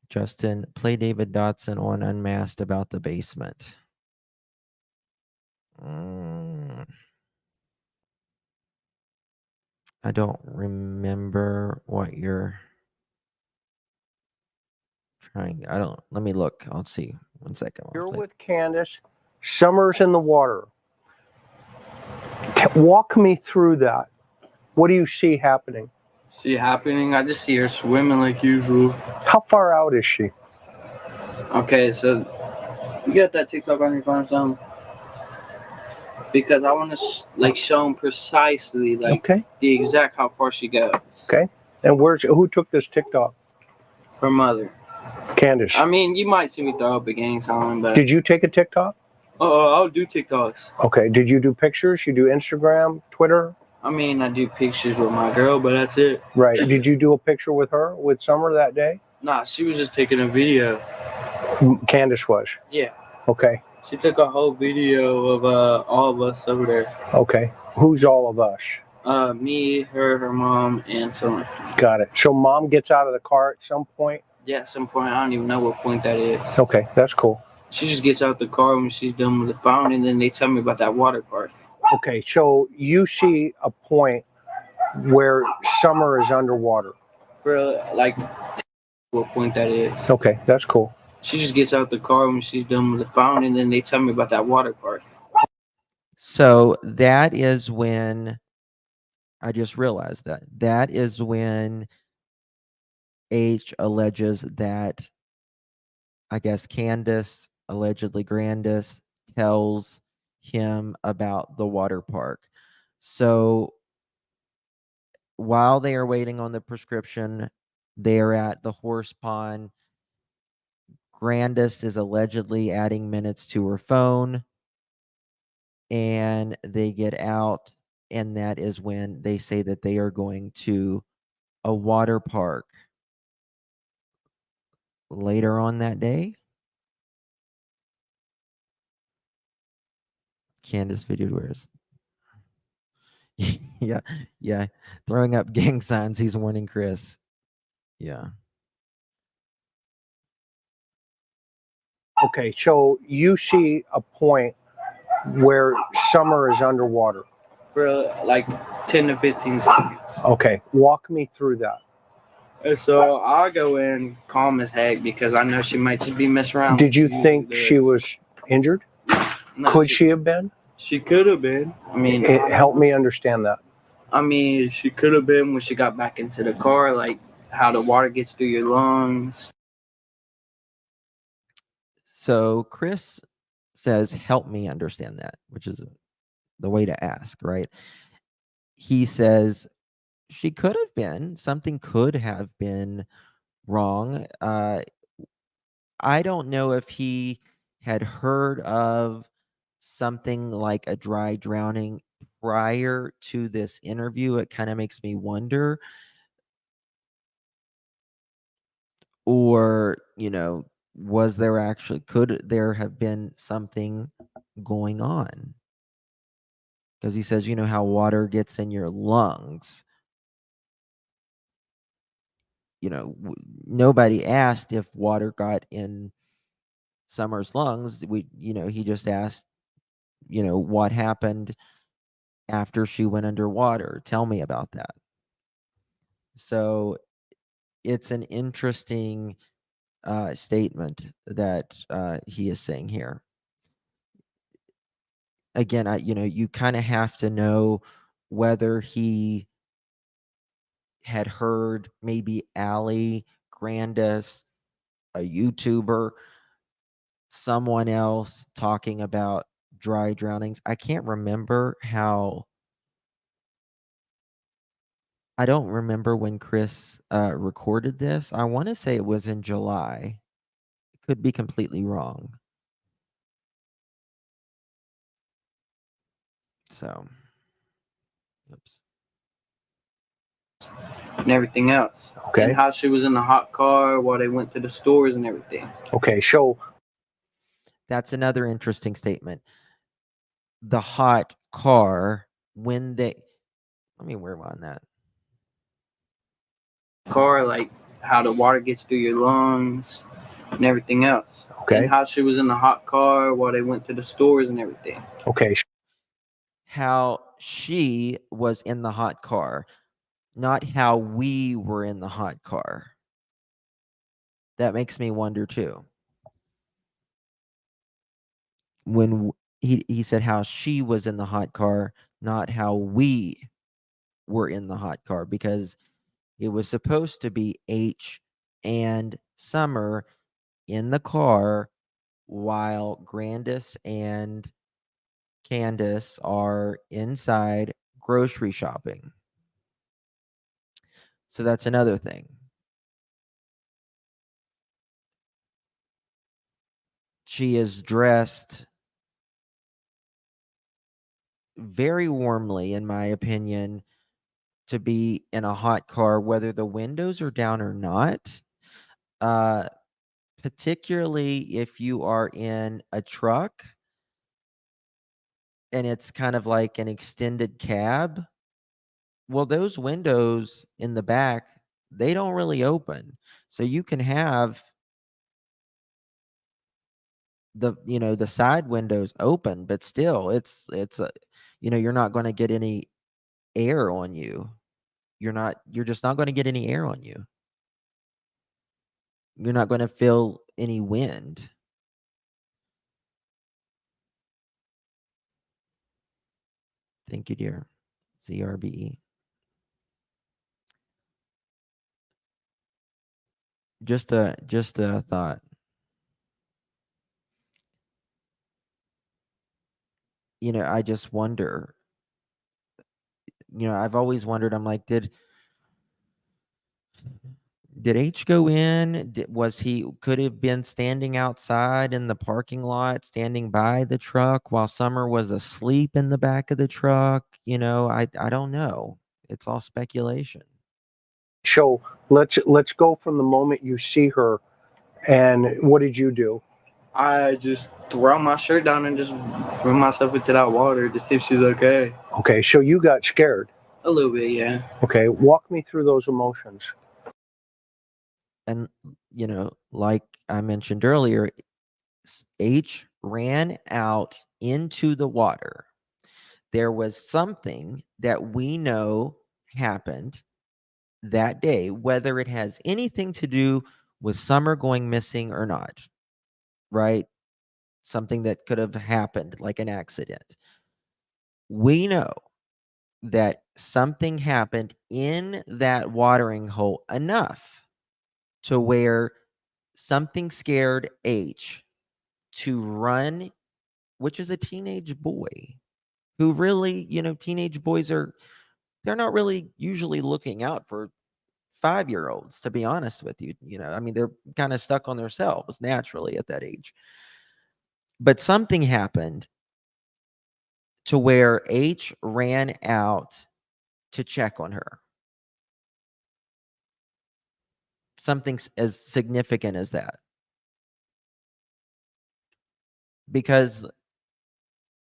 Justin, play David Dotson on Unmasked about the basement. I don't remember what you're trying. Let me look. I'll see. 1 second. You're with Candace. Summer's in the water. Walk me through that. What do you see happening? I just see her swimming like usual. How far out is she? Okay, so you got that TikTok on your phone or something? Because I want to show them precisely Okay. the exact how far she goes. Okay. And who took this TikTok? Her mother. Candace. I mean, you might see me throw up a gang sign, but Did you take a TikTok? I'll do TikToks. Okay. Did you do pictures? You do Instagram, Twitter? I mean, I do pictures with my girl, but that's it. Right. Did you do a picture with her, with Summer that day? Nah, she was just taking a video. Candace was? Yeah. Okay. She took a whole video of all of us over there. Okay. Who's all of us? Me, her mom, and Summer. Got it. So mom gets out of the car at some point? Yeah, at some point. I don't even know what point that is. Okay, that's cool. She just gets out the car when she's done with the fountain, and then they tell me about that water park. Okay, so you see a point where Summer is underwater. For what point that is. Okay, that's cool. She just gets out the car when she's done with the fountain, and then they tell me about that water park. So that is when I just realized that is when H alleges that, I guess, Candace, allegedly Grandis, tells him about the water park. So while they are waiting on the prescription, they are at the horse pond. Grandis is allegedly adding minutes to her phone, and they get out, and that is when they say that they are going to a water park later on that day. Candace video wears. yeah. Throwing up gang signs. He's warning Chris. Yeah. Okay, so you see a point where Summer is underwater. For 10 to 15 seconds. Okay, walk me through that. So I'll go in calm as heck because I know she might just be messing around. Did you think she was injured? No, Could she have been? She could have been. I mean, Help me understand that. I mean, she could have been when she got back into the car, how the water gets through your lungs. So Chris says, help me understand that, which is the way to ask, right? He says, she could have been, something could have been wrong. I don't know if he had heard of something like a dry drowning prior to this interview. It kind of makes me wonder. Or, was there actually, could there have been something going on? Because he says, how water gets in your lungs. Nobody asked if water got in Summer's lungs. He just asked, what happened after she went underwater. Tell me about that. So it's an interesting statement that he is saying here. Again, you kind of have to know whether he had heard maybe Allie, Grandis, a YouTuber, someone else talking about dry drownings. I can't remember how. I don't remember when Chris recorded this. I want to say it was in July. Could be completely wrong. So, oops. And everything else. Okay. And how she was in the hot car while they went to the stores and everything. Okay, so That's another interesting statement. The hot car when they. Let me rewind that. Car, like how the water gets through your lungs and everything else. Okay. And how she was in the hot car while they went to the stores and everything. Okay. How she was in the hot car, not how we were in the hot car. That makes me wonder too. When he said how she was in the hot car, not how we were in the hot car, because it was supposed to be H and Summer in the car while Grandis and Candace are inside grocery shopping. So that's another thing. She is dressed very warmly, in my opinion, to be in a hot car, whether the windows are down or not. Particularly if you are in a truck and it's kind of like an extended cab. Well, those windows in the back, they don't really open. So you can have the side windows open, but still it's a, you're not going to get any air on you. You're just not going to get any air on you. You're not going to feel any wind. Thank you, dear. CRBE. Just a thought. I just wonder. I've always wondered. I'm like, did H go in? Was he could have been standing outside in the parking lot, standing by the truck while Summer was asleep in the back of the truck? I don't know. It's all speculation. So let's go from the moment you see her, and what did you do? I just throw my shirt down and just run myself into that water to see if she's okay. Okay, so you got scared. A little bit, yeah. Okay, walk me through those emotions. And like I mentioned earlier, H ran out into the water. There was something that we know happened that day, whether it has anything to do with Summer going missing or not, right? Something that could have happened, like an accident. We know that something happened in that watering hole enough to where something scared H to run, which is a teenage boy who really, teenage boys they're not really usually looking out for 5-year-olds, to be honest with you. I mean, they're kind of stuck on themselves naturally at that age. But something happened to where H ran out to check on her. Something as significant as that. Because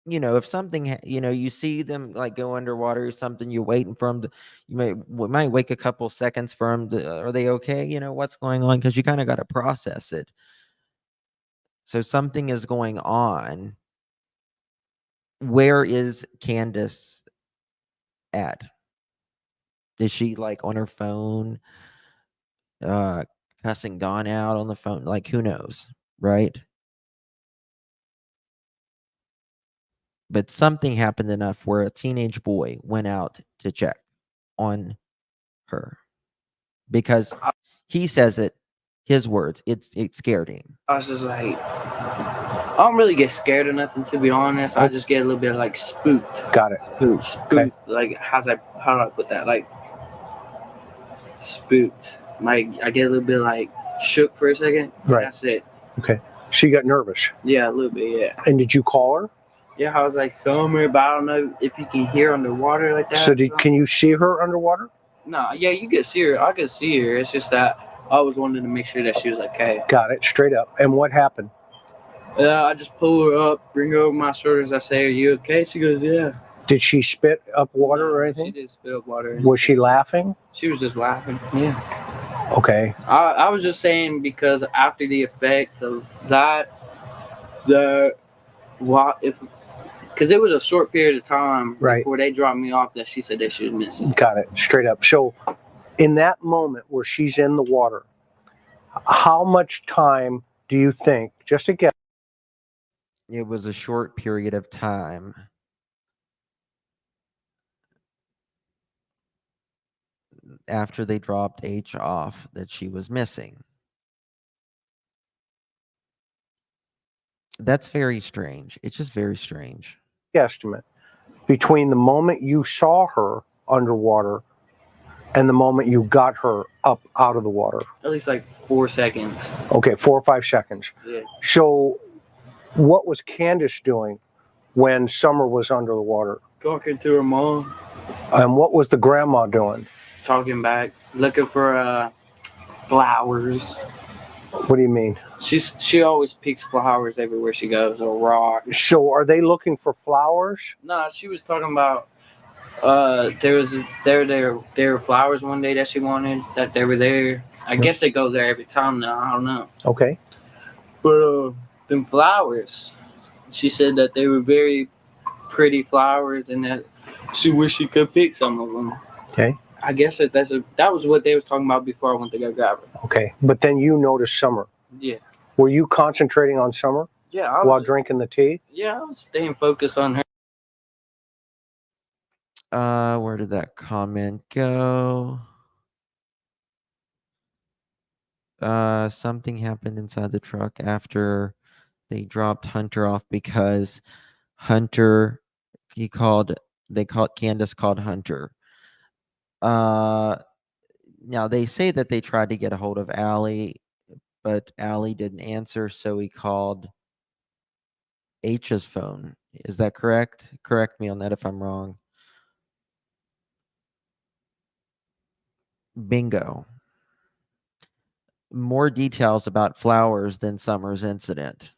if something, you see them like go underwater or something, you're waiting for them to, might wait a couple seconds for them to, are they okay? What's going on? Because you kind of got to process it. So something is going on. Where is Candace at? Is she like on her phone, uh, cussing Dawn out on the phone? Like, who knows, right? But something happened enough where a teenage boy went out to check on her. because he says it, his words, it scared him. I was just like, I don't really get scared of nothing, to be honest. I just get a little bit like spooked. Got it. Spooked. Okay. Like, how do I put that? Like, spooked. Like, I get a little bit like shook for a second. Right. That's it. Okay. So you got nervous. Yeah, a little bit. Yeah. And did you call her? Yeah, I was like, Summer, but I don't know if you can hear underwater like that. So can you see her underwater? No, yeah, you can see her. I could see her. It's just that I was wanting to make sure that she was okay. Got it. Straight up. And what happened? I just pull her up, bring her over my shoulders. I say, "Are you okay?" She goes, "Yeah." Did she spit up water or anything? She did spit up water. Was she laughing? She was just laughing. Yeah. Okay. I was just saying because after the effect of that, because it was a short period of time before they dropped me off that she said that she was missing. Got it. Straight up. So in that moment where she's in the water, how much time do you think, just to guess? It was a short period of time. After they dropped H off that she was missing. That's very strange. It's just very strange. Estimate between the moment you saw her underwater and the moment you got her up out of the water. At least like 4 seconds. Okay, 4 or 5 seconds. Yeah. So what was Candace doing when Summer was under the water? Talking to her mom. And what was the grandma doing? Talking back, looking for flowers. What do you mean? She always picks flowers everywhere she goes, or rocks. So are they looking for flowers? No, she was talking about there were flowers one day that she wanted, that they were there. I guess they go there every time now. I don't know. Okay. But them flowers, she said that they were very pretty flowers and that she wished she could pick some of them. Okay. I guess that was what they was talking about before I went to go grab her. Okay, but then you noticed Summer. Yeah. Were you concentrating on Summer? Yeah. While drinking the tea? Yeah, I was staying focused on her. Where did that comment go? Something happened inside the truck after they dropped Hunter off because Hunter, Candace called Hunter. Now they say that they tried to get a hold of Allie, but Allie didn't answer, so he called H's phone. Is that correct? Correct me on that if I'm wrong. Bingo. More details about flowers than Summer's incident.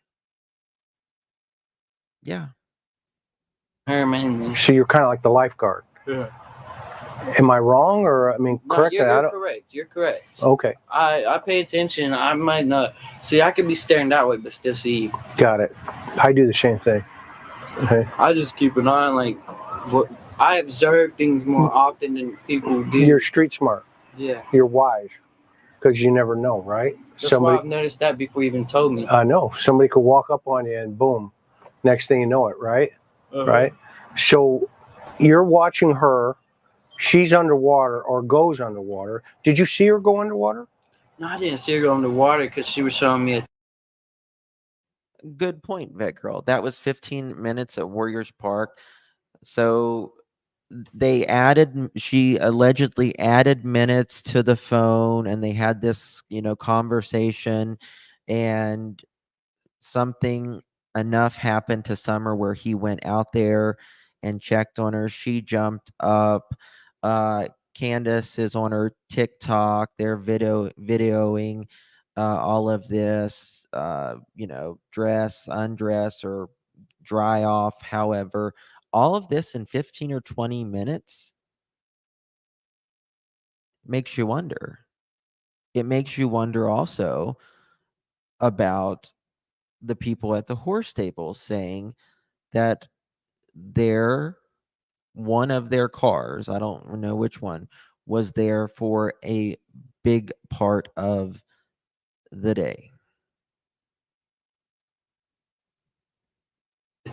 Yeah. Her mainly. So you're kind of like the lifeguard. Yeah. Am I wrong, or I mean, No, correct? you're correct. You're correct. Okay. I pay attention. I might not see. I could be staring that way, but still see you. Got it. I do the same thing. Okay. I just keep an eye on like what I observe things more often than people do. You're street smart. Yeah. You're wise, because you never know, right? That's why I've noticed that before you even told me. I know. Somebody could walk up on you and boom, next thing you know it, right? Right. So you're watching her. She's underwater or goes underwater. Did you see her go underwater? No, I didn't see her go underwater because she was showing me a. Good point, Vet Girl. That was 15 minutes at Warriors Park. So she allegedly added minutes to the phone, and they had this, conversation, and something enough happened to Summer where he went out there and checked on her. She jumped up. Candace is on her TikTok. They're videoing all of this, dress, undress, or dry off. However, all of this in 15 or 20 minutes makes you wonder. It makes you wonder also about the people at the horse stables saying that one of their cars, I don't know which one, was there for a big part of the day.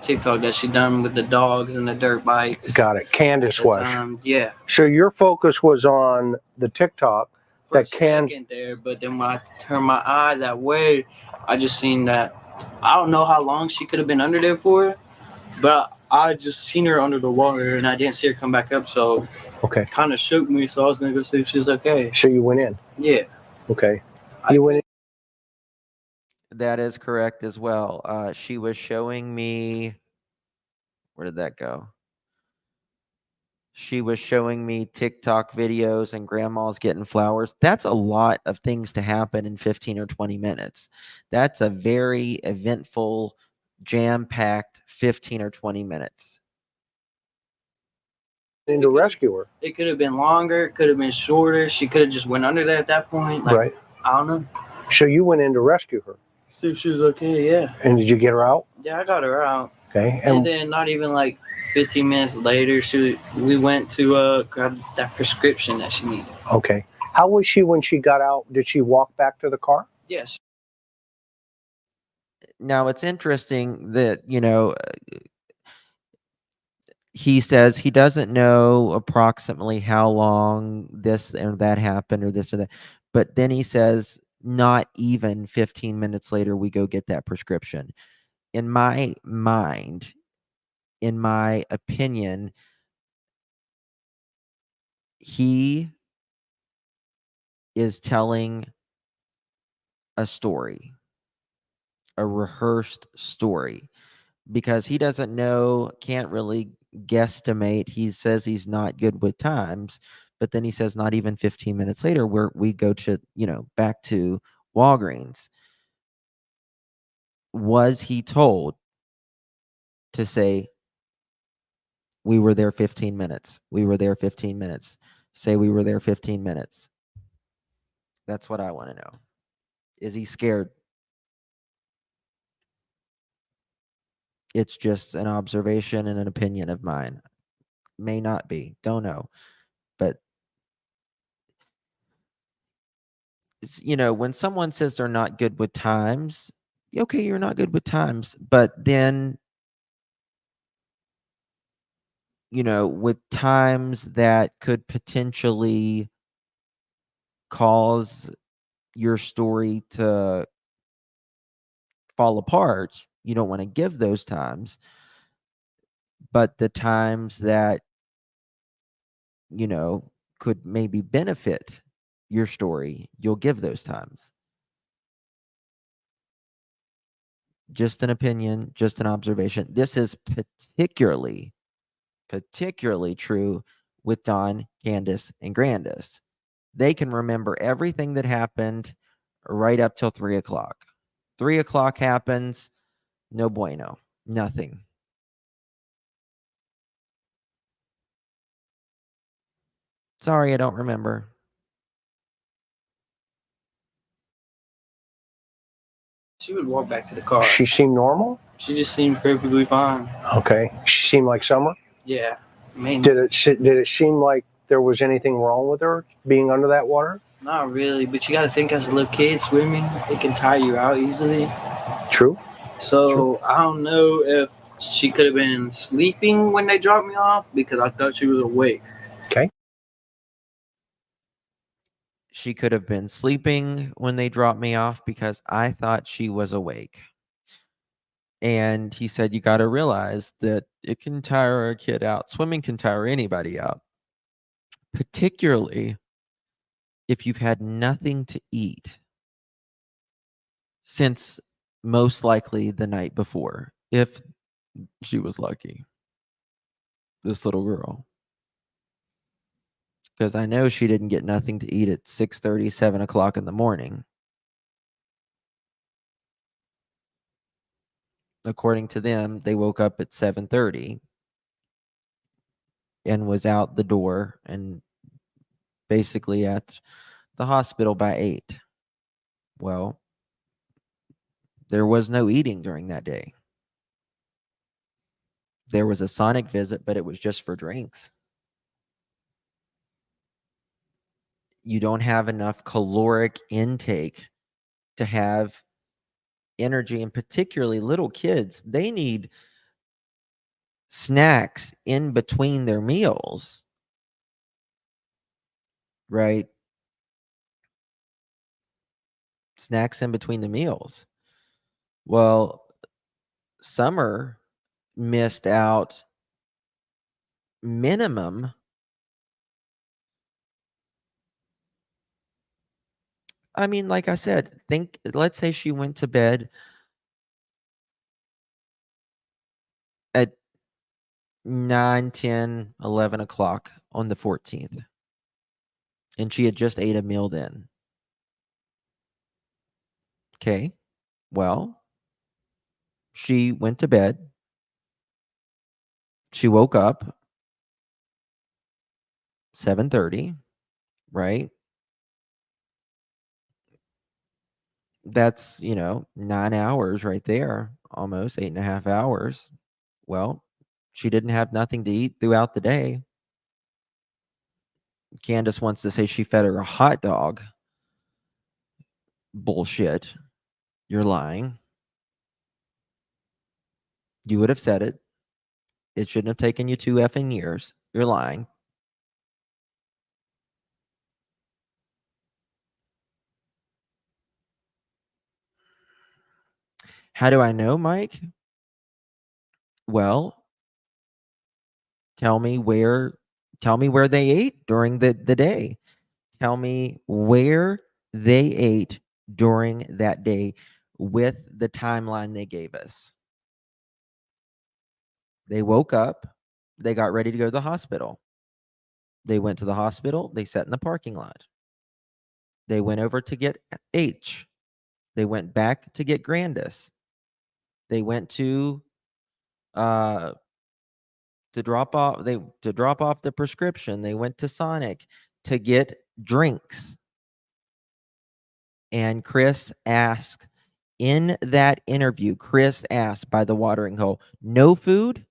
TikTok that she done with the dogs and the dirt bikes. Got it. Candace was. Yeah. So your focus was on the TikTok for that a can. second there, but then when I turned my eye that way, I just seen that. I don't know how long she could have been under there for, but I just seen her under the water and I didn't see her come back up, so Okay. it kind of shook me. So I was gonna go see if she was okay. So you went in. Yeah. Okay. I- You went in. That is correct as well. She was showing me, where did that go? She was showing me TikTok videos and grandma's getting flowers. That's a lot of things to happen in 15 or 20 minutes. That's a very eventful, jam-packed 15 or 20 minutes. In to rescue her. It could have been longer. It could have been shorter. She could have just went under there at that point. Like, Right. I don't know. So you went in to rescue her. See if she was okay. Yeah. And did you get her out? Yeah, I got her out. Okay. And then not even like 15 minutes later, we went to grab that prescription that she needed. Okay. How was she when she got out? Did she walk back to the car? Yes. Now, it's interesting that, he says he doesn't know approximately how long this or that happened or this or that. But then he says, not even 15 minutes later, we go get that prescription. In my mind, in my opinion, he is telling a story, a rehearsed story, because he doesn't know, can't really guesstimate. He says he's not good with times, but then he says not even 15 minutes later, where we go to, back to Walgreens. Was he told to say, we were there 15 minutes? We were there 15 minutes. Say we were there 15 minutes. That's what I want to know. Is he scared? It's just an observation and an opinion of mine. May not be. Don't know. But when someone says they're not good with times, okay, you're not good with times, but then, with times that could potentially cause your story to fall apart, you don't want to give those times. But the times that, could maybe benefit your story, you'll give those times. Just an opinion, just an observation. This is particularly true with Don, Candace, and Grandis. They can remember everything that happened right up till 3 o'clock. 3 o'clock happens, no bueno, nothing. Sorry, I don't remember. She would walk back to the car. She seemed normal? She just seemed perfectly fine. Okay. She seemed like Summer? Yeah. Mainly. Did it seem like there was anything wrong with her being under that water? Not really, but you got to think as a little kid swimming, it can tire you out easily. True. So I don't know if she could have been sleeping when they dropped me off because I thought she was awake. Okay. She could have been sleeping when they dropped me off because I thought she was awake. And he said, you got to realize that it can tire a kid out. Swimming can tire anybody out, particularly if you've had nothing to eat since most likely the night before, if she was lucky, this little girl. Because I know she didn't get nothing to eat at 6:30, 7 o'clock in the morning. According to them, they woke up at 7:30 and was out the door and basically at the hospital by 8. Well, there was no eating during that day. There was a Sonic visit, but it was just for drinks. You don't have enough caloric intake to have energy, and particularly little kids, they need snacks in between their meals, right? snacks in between the meals. Well, Summer missed out minimum, I mean, like I said, let's say she went to bed at 9, 10, 11 o'clock on the 14th, and she had just ate a meal then. Okay. Well, she went to bed. She woke up 7:30, right? That's, 9 hours right there, almost 8.5 hours. Well, she didn't have nothing to eat throughout the day. Candace wants to say she fed her a hot dog. Bullshit. You're lying. You would have said it. It shouldn't have taken you 2 effing years. You're lying. How do I know, Mike? Well, tell me where they ate during the day. Tell me where they ate during that day with the timeline they gave us. They woke up, they got ready to go to the hospital. They went to the hospital, they sat in the parking lot. They went over to get H. They went back to get Grandis. They went uh to drop off the prescription. They went to Sonic to get drinks. And Chris asked in that interview, Chris asked by the watering hole, no food?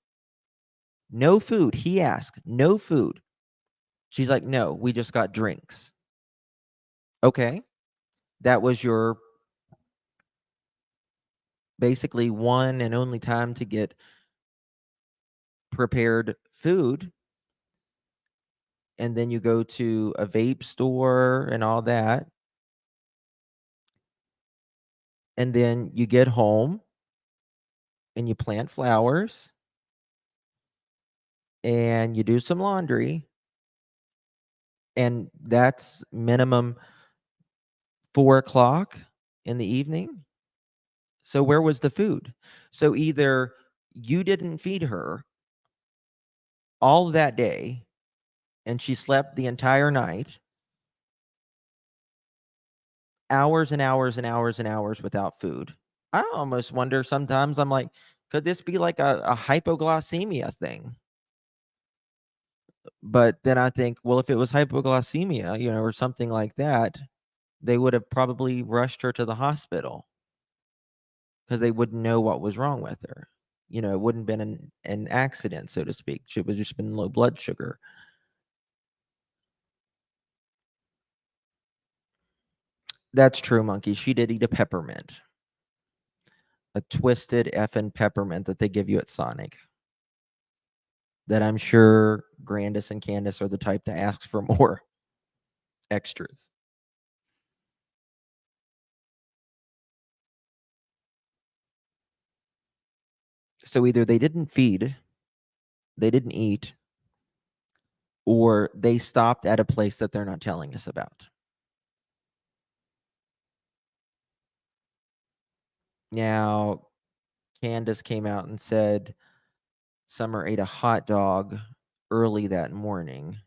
No food. He asked, no food. She's like, no, we just got drinks. Okay. That was your basically one and only time to get prepared food. And then you go to a vape store and all that. And then you get home and you plant flowers and you do some laundry. And that's minimum 4 o'clock in the evening. So where was the food? So either you didn't feed her all that day and she slept the entire night, hours and hours and hours and hours without food. I almost wonder sometimes, I'm like, could this be like a hypoglycemia thing? But then I think, well, if it was hypoglycemia, or something like that, they would have probably rushed her to the hospital because they wouldn't know what was wrong with her. It wouldn't have been an accident, so to speak. She would just been low blood sugar. That's true, Monkey. She did eat a peppermint. A twisted effing peppermint that they give you at Sonic. That I'm sure Grandis and Candace are the type to ask for more extras. So either they didn't feed, they didn't eat, or they stopped at a place that they're not telling us about. Now, Candace came out and said Summer ate a hot dog early that morning.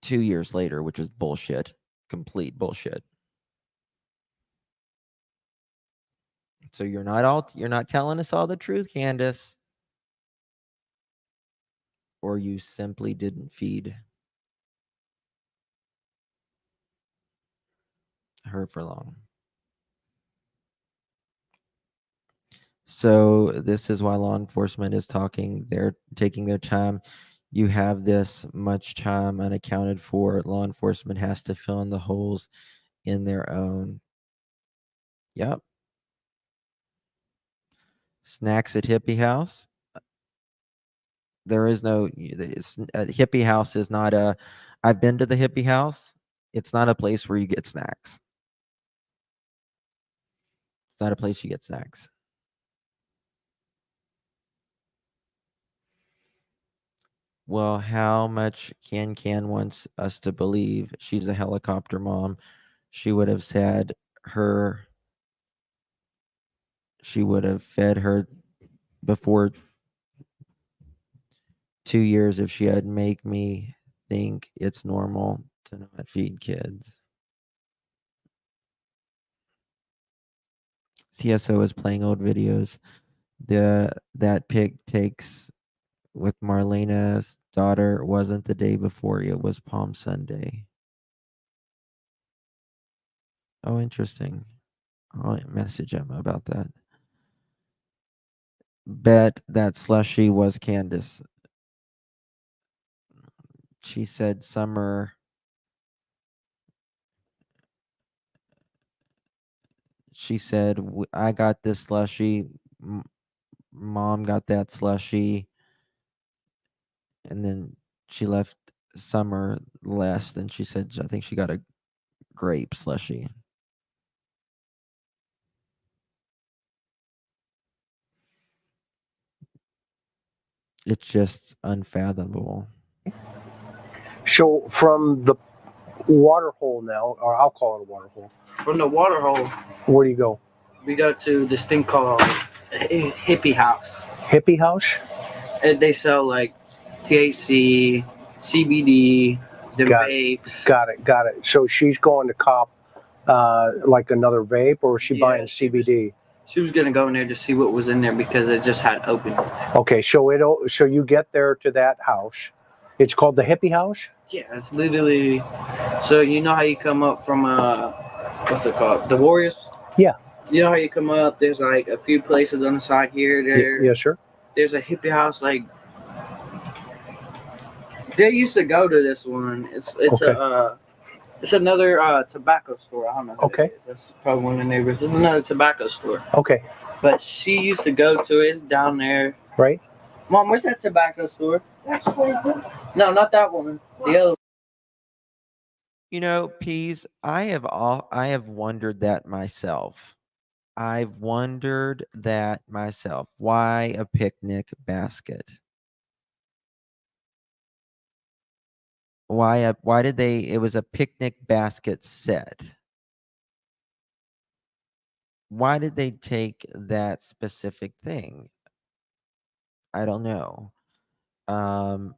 Two years later, which is bullshit. Complete bullshit. So you're not telling us all the truth, Candace. Or you simply didn't feed her for long. So this is why law enforcement is talking. They're taking their time. You have this much time unaccounted for. Law enforcement has to fill in the holes in their own. Yep. Snacks at Hippie House. There is no. Hippie House is not a. I've been to the hippie house. It's not a place where you get snacks. It's not a place you get snacks. Well, how much Can wants us to believe she's a helicopter mom? She would have said her. She would have fed her before 2 years if she had make me think it's normal to not feed kids. CSO is playing old videos. That pig takes with Marlena's daughter wasn't the day before, it was Palm Sunday. Oh, interesting. I'll message him about that. Bet that slushy was Candace. She said Summer. She said I got this slushy. Mom got that slushy, and then she left Summer less. And she said I think she got a grape slushy. It's just unfathomable. So from the water hole now, or I'll call it a water hole. From the water hole, Where do you go? we go to this thing called Hippie House. Hippie house? And they sell like THC, CBD, the Got vapes. Got it. So she's going to cop like another vape, or is she buying CBD? She was gonna go in there to see what was in there because it just had opened. Okay, so you get there to that house. It's called the Hippie House? Yeah, it's literally. So you know how you come up from what's it called? The Warriors. Yeah. You know how you come up? There's like a few places on the side here. There. Yes, sir. There's a hippie house. Like they used to go to this one. It's Okay. it's another tobacco store. I don't know. Okay. It is. That's probably one of the neighbors. It's another tobacco store. Okay. But she used to go to it. It's down there. Right. Mom, where's that tobacco store? That's 22. No, not that one. The other. You know, Peas, I have wondered that myself. I've wondered that myself. Why a picnic basket? Why did they it was a picnic basket set. Why did they take that specific thing? I don't know. Um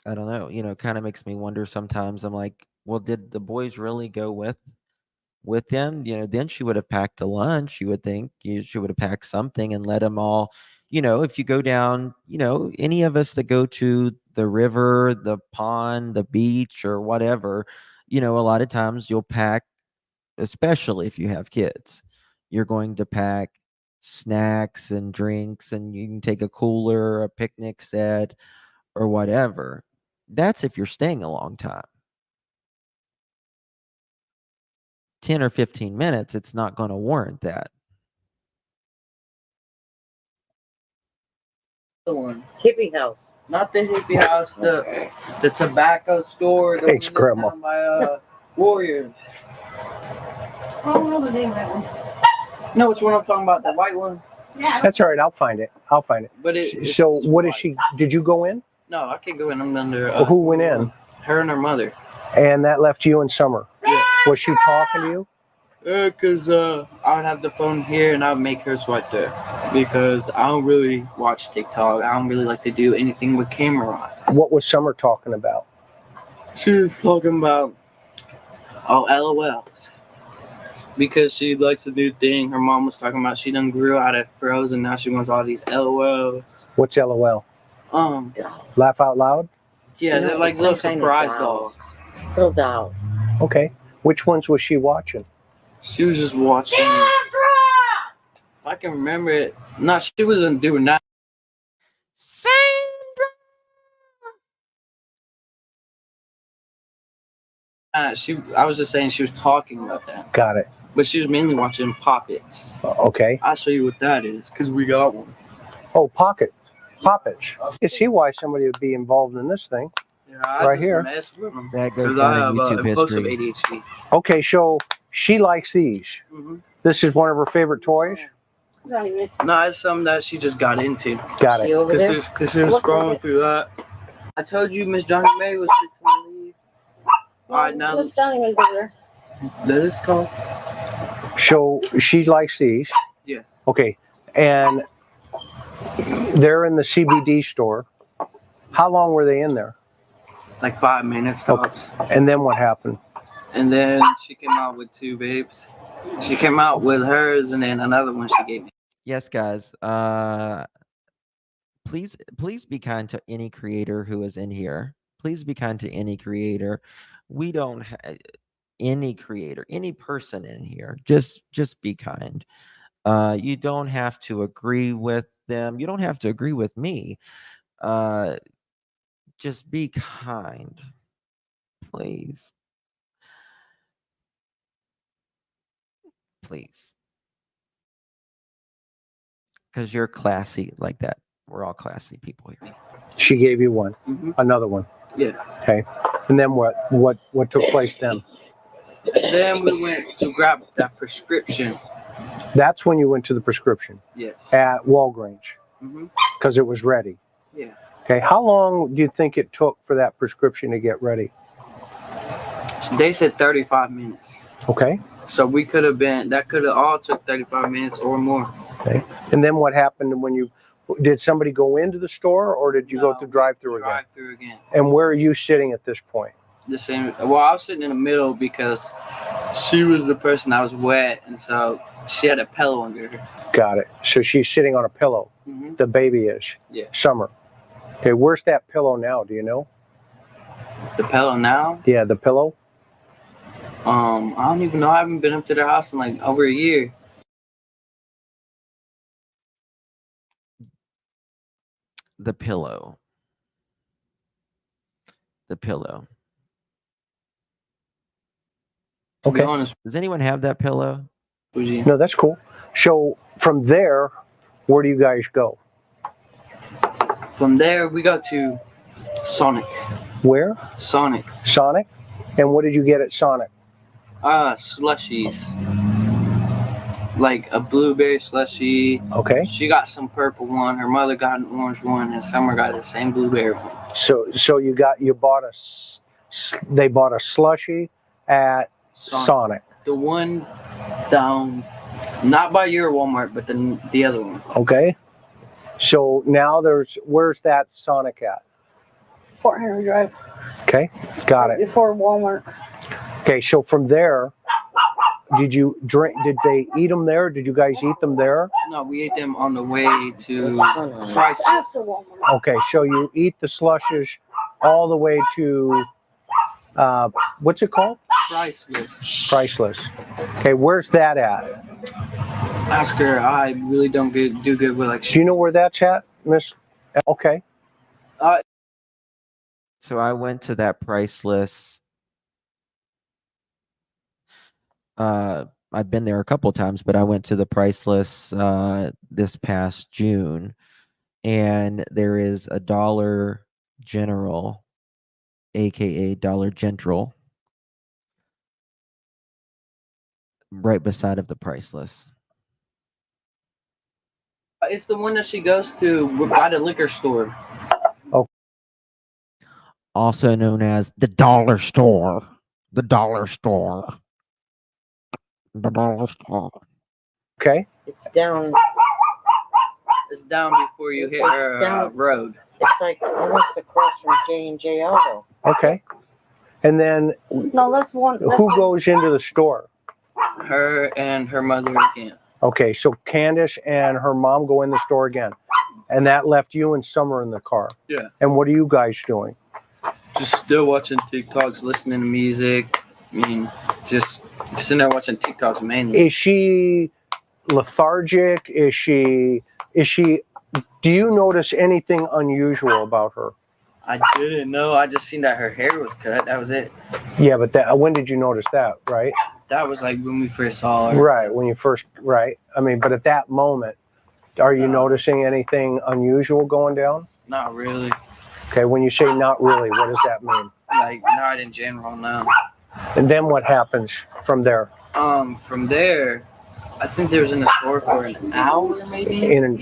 I don't know. It kind of makes me wonder sometimes. I'm like, well, did the boys really go with them? Then she would have packed a lunch. You would think she would have packed something and let them all. If you go down, any of us that go to the river, the pond, the beach, or whatever, a lot of times you'll pack, especially if you have kids, you're going to pack snacks and drinks, and you can take a cooler, a picnic set, or whatever. That's if you're staying a long time. 10 or 15 minutes, it's not going to warrant that. The one. Hippie house. Not the hippie house, the tobacco store. The Thanks, one that's Grandma. down by Warriors. I don't know the name of that one. No, which one I'm talking about? The white one. Yeah. That's all right. I'll find it. But it's What is white. she? Did you go in? No, I can't go in. I'm under. Who went in? Her and her mother. And that left you in Summer. Yeah. Was she talking to you? Cause I would have the phone here and I would make her swipe there because I don't really watch TikTok. I don't really like to do anything with camera on. What was Summer talking about? She was talking about LOLs because she likes a new thing. Her mom was talking about she done grew out of Frozen. Now she wants all these LOLs. What's LOL? Laugh out loud? Yeah, No, they're like it's little some kind of surprise dolls. dolls. Little dolls. Okay. Which ones was she watching? She was just watching. If I can remember it. No, she wasn't doing that. I was just saying she was talking about that. Got it. but she was mainly watching Poppets. Okay. I'll show you what that is because we got one. Oh, Poppets. You see why somebody would be involved in this thing. Yeah, I Right just here. mess with them That goes because I down in have YouTube impulsive history. ADHD. Okay, so she likes these. Mm-hmm. This is one of her favorite toys. Johnny, No, it's something that she just got into. Got it. over there? Because she was What's scrolling it? through that. I told you Miss Johnny May was fixing to leave. All right, now Miss Johnny was over there. let us talk. So she likes these. Yeah. Okay, and they're in the CBD store. How long were they in there? Like 5 minutes tops. And then what happened? And then she came out with 2 babes. She came out with hers and then another one she gave me. Yes, guys. Please be kind to any creator who is in here. Please be kind to any creator. We don't any creator, any person in here. Just be kind. You don't have to agree with them. You don't have to agree with me. Just be kind, please. Please. Because you're classy like that. We're all classy people here. She gave you one. Mm-hmm. Another one. Yeah. Okay. And then what took place then? Then we went to grab that prescription. That's when you went to the prescription Yes. at Walgreens Mm-hmm. because it was ready. Yeah. Okay. How long do you think it took for that prescription to get ready? They said 35 minutes. Okay. So we could have been, that could have all took 35 minutes or more. Okay. And then what happened when did somebody go into the store or did you go No, through drive-through again? Drive-through again. And where are you sitting at this point? The same. Well, I was sitting in the middle because she was the person that was wet, and so she had a pillow under her. Got it. So she's sitting on a pillow. Mm-hmm. The baby is. Yeah. Summer. Okay. Where's that pillow now? Do you know? The pillow now? Yeah, the pillow. I don't even know. I haven't been up to their house in like over a year. The pillow. The pillow. To be Okay. honest Does anyone have that pillow? with you. No, that's cool. So from there, where do you guys go? From there, we go to Sonic. Where? Sonic. Sonic. And what did you get at Sonic? Slushies. Like a blueberry slushie. Okay. She got some purple one. Her mother got an orange one, and Summer got the same blueberry one. So they bought a slushie at Sonic. The one down, not by your Walmart, but the other one. Okay. So now where's that Sonic at? Fort Henry Drive. Okay. Got it. Before Walmart. Okay. So from there, did they eat them there? Did you guys eat them there? No, we ate them on the way to After Priceless. Walmart. Okay. So you eat the slushes all the way to, what's it called? Priceless. Priceless. Okay. Where's that at? Ask her. I really don't do good with like. Do you know where that's at, Miss? Okay. So I went to that Priceless. I've been there a couple times, but I went to the Priceless this past June, and there is a Dollar General, aka Dollar General, right beside of the Priceless. It's the one that she goes to by the liquor store. Also known as the Dollar Store. The Dollar Store. The Dollar Store. Okay. It's down. It's down before you hit her road. It's like almost across from J&J Auto. Okay. And then No, that's one. That's who goes into the store? Her and her mother again. Okay, so Candace and her mom go in the store again. And that left you and Summer in the car. Yeah. And what are you guys doing? Just still watching TikToks, listening to music. I mean, just sitting there watching TikToks mainly. Is she lethargic? Is she do you notice anything unusual about her? I didn't know. I just seen that her hair was cut. That was it. Yeah, but when did you notice that, right? That was like when we first saw her. Right, when you first, right. I mean, but at that moment, are you noticing anything unusual going down? Not really. Okay, when you say not really, what does that mean? Like not in general, no. And then what happens from there? From there, I think there was in the store for an hour, maybe. In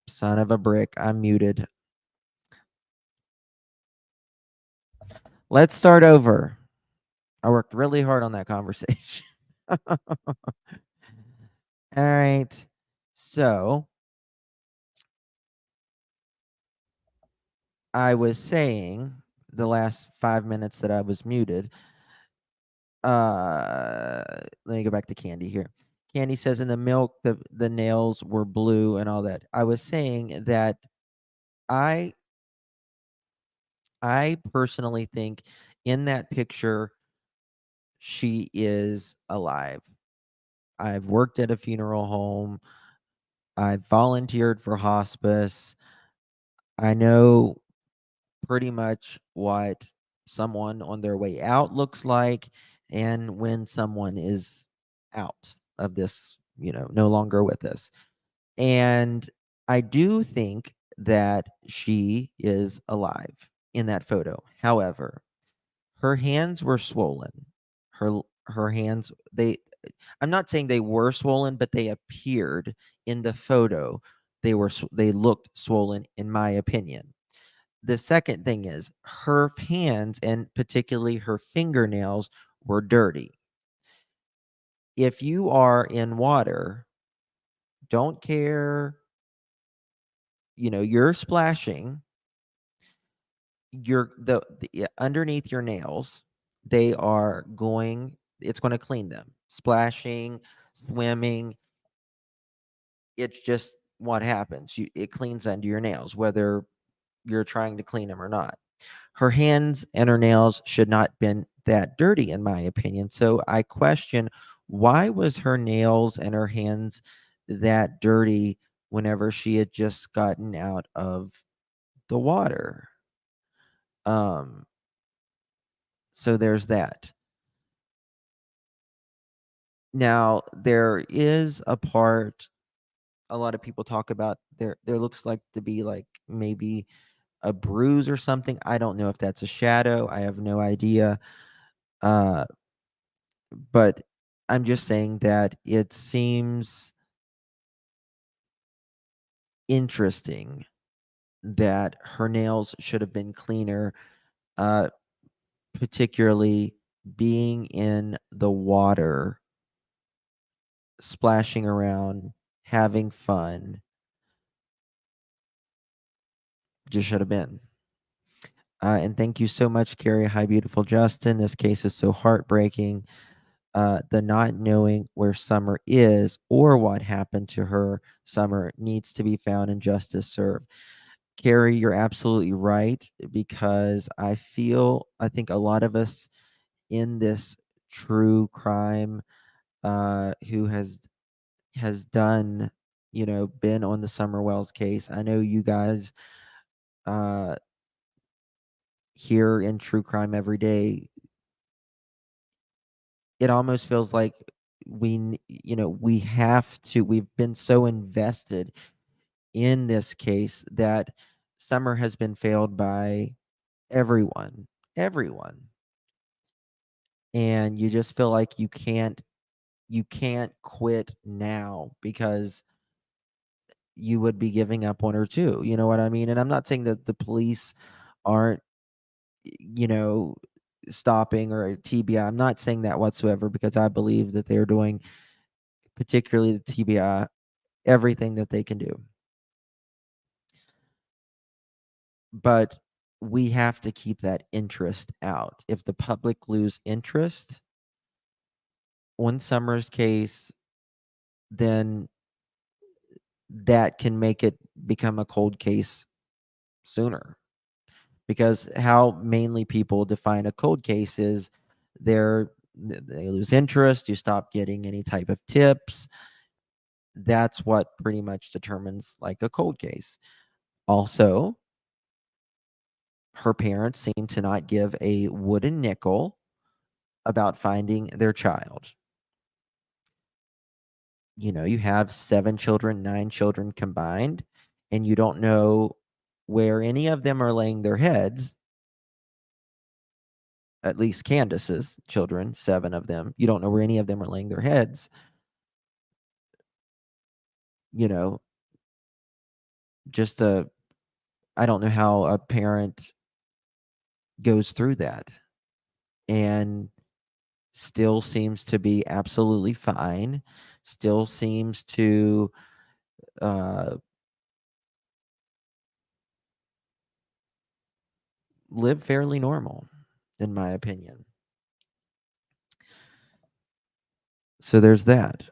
Son of a brick. I'm muted. Let's start over. I worked really hard on that conversation. All right. So I was saying the last 5 minutes that I was muted. Let me go back to Candy here. Candy says in the milk the nails were blue and all that. I was saying that I I personally think in that picture she is alive. I've worked at a funeral home. I've volunteered for hospice. I know pretty much what someone on their way out looks like and when someone is out of this, no longer with us. And I do think that she is alive in that photo. However, her hands were swollen. Her hands, I'm not saying they were swollen, but they appeared in the photo. They looked swollen in my opinion. The second thing is her hands and particularly her fingernails were dirty. If you are in water, don't care, you're splashing, underneath your nails, it's going to clean them. Splashing, swimming, it's just what happens. It cleans under your nails, whether you're trying to clean them or not. Her hands and her nails should not been that dirty, in my opinion. So I question, why was her nails and her hands that dirty whenever she had just gotten out of the water? Um, so there's that. Now there is a part a lot of people talk about, there looks like to be like maybe a bruise or something. I don't know if that's a shadow. I have no idea. Uh, but I'm just saying that it seems interesting that her nails should have been cleaner, uh, particularly being in the water, splashing around, having fun. Just should have been. And thank you so much, Carrie. Hi, beautiful Justin. This case is so heartbreaking. The not knowing where Summer is or what happened to her, Summer, needs to be found and justice served. Carrie, you're absolutely right, because I think a lot of us in this true crime who has done been on the Summer Wells case. I know you guys uh, here in True Crime Every Day, it almost feels like we've been so invested in this case that Summer has been failed by everyone, and you just feel like you can't quit now because you would be giving up one or two. You know what I mean? And I'm not saying that the police aren't, you know, stopping or TBI. I'm not saying that whatsoever because I believe that they're doing, particularly the TBI, everything that they can do. But we have to keep that interest out. If the public lose interest on Summer's case, then that can make it become a cold case sooner. Because how mainly people define a cold case is they lose interest, you stop getting any type of tips. That's what pretty much determines like a cold case. Also, her parents seem to not give a wooden nickel about finding their child. You have 7 children, 9 children combined, and you don't know where any of them are laying their heads. At least Candace's children, 7 of them. You don't know where any of them are laying their heads. You know, just I don't know how a parent goes through that and still seems to be absolutely fine, still seems to uh, live fairly normal, in my opinion. So there's that.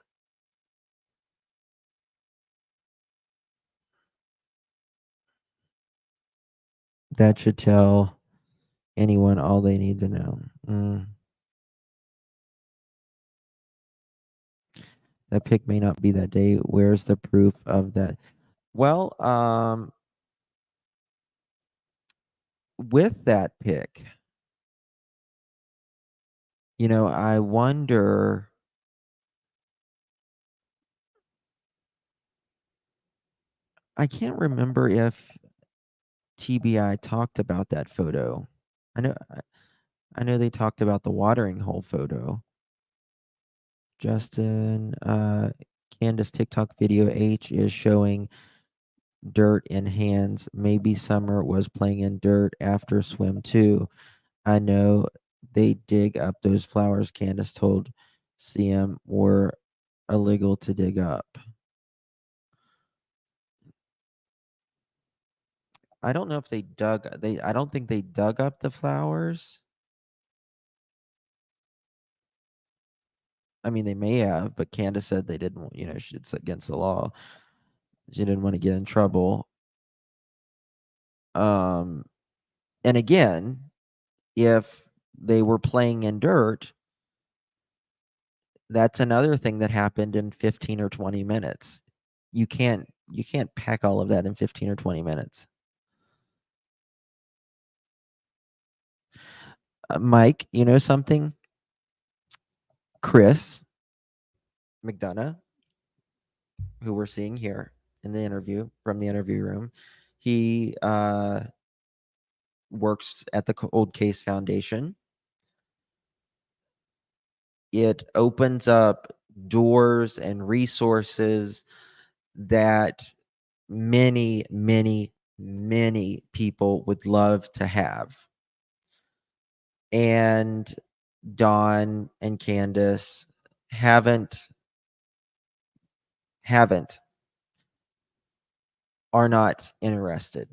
That should tell anyone all they need to know. That pic may not be that day. Where's the proof of that? Well, with that pic, I wonder. I can't remember if TBI talked about that photo. I know I know they talked about the watering hole photo. Justin, Candace TikTok video H is showing dirt in hands. Maybe Summer was playing in dirt after swim too. I know they dig up those flowers Candace told CM were illegal to dig up. I don't know if I don't think they dug up the flowers. I mean, they may have, but Candace said they didn't, it's against the law. She didn't want to get in trouble. Um, and again, if they were playing in dirt, that's another thing that happened in 15 or 20 minutes. You can't pack all of that in 15 or 20 minutes. Mike, you know something? Chris McDonough, who we're seeing here in the interview from the interview room, he works at the Cold Case Foundation. It opens up doors and resources that many, many, many people would love to have. And Dawn and Candace haven't, are not interested.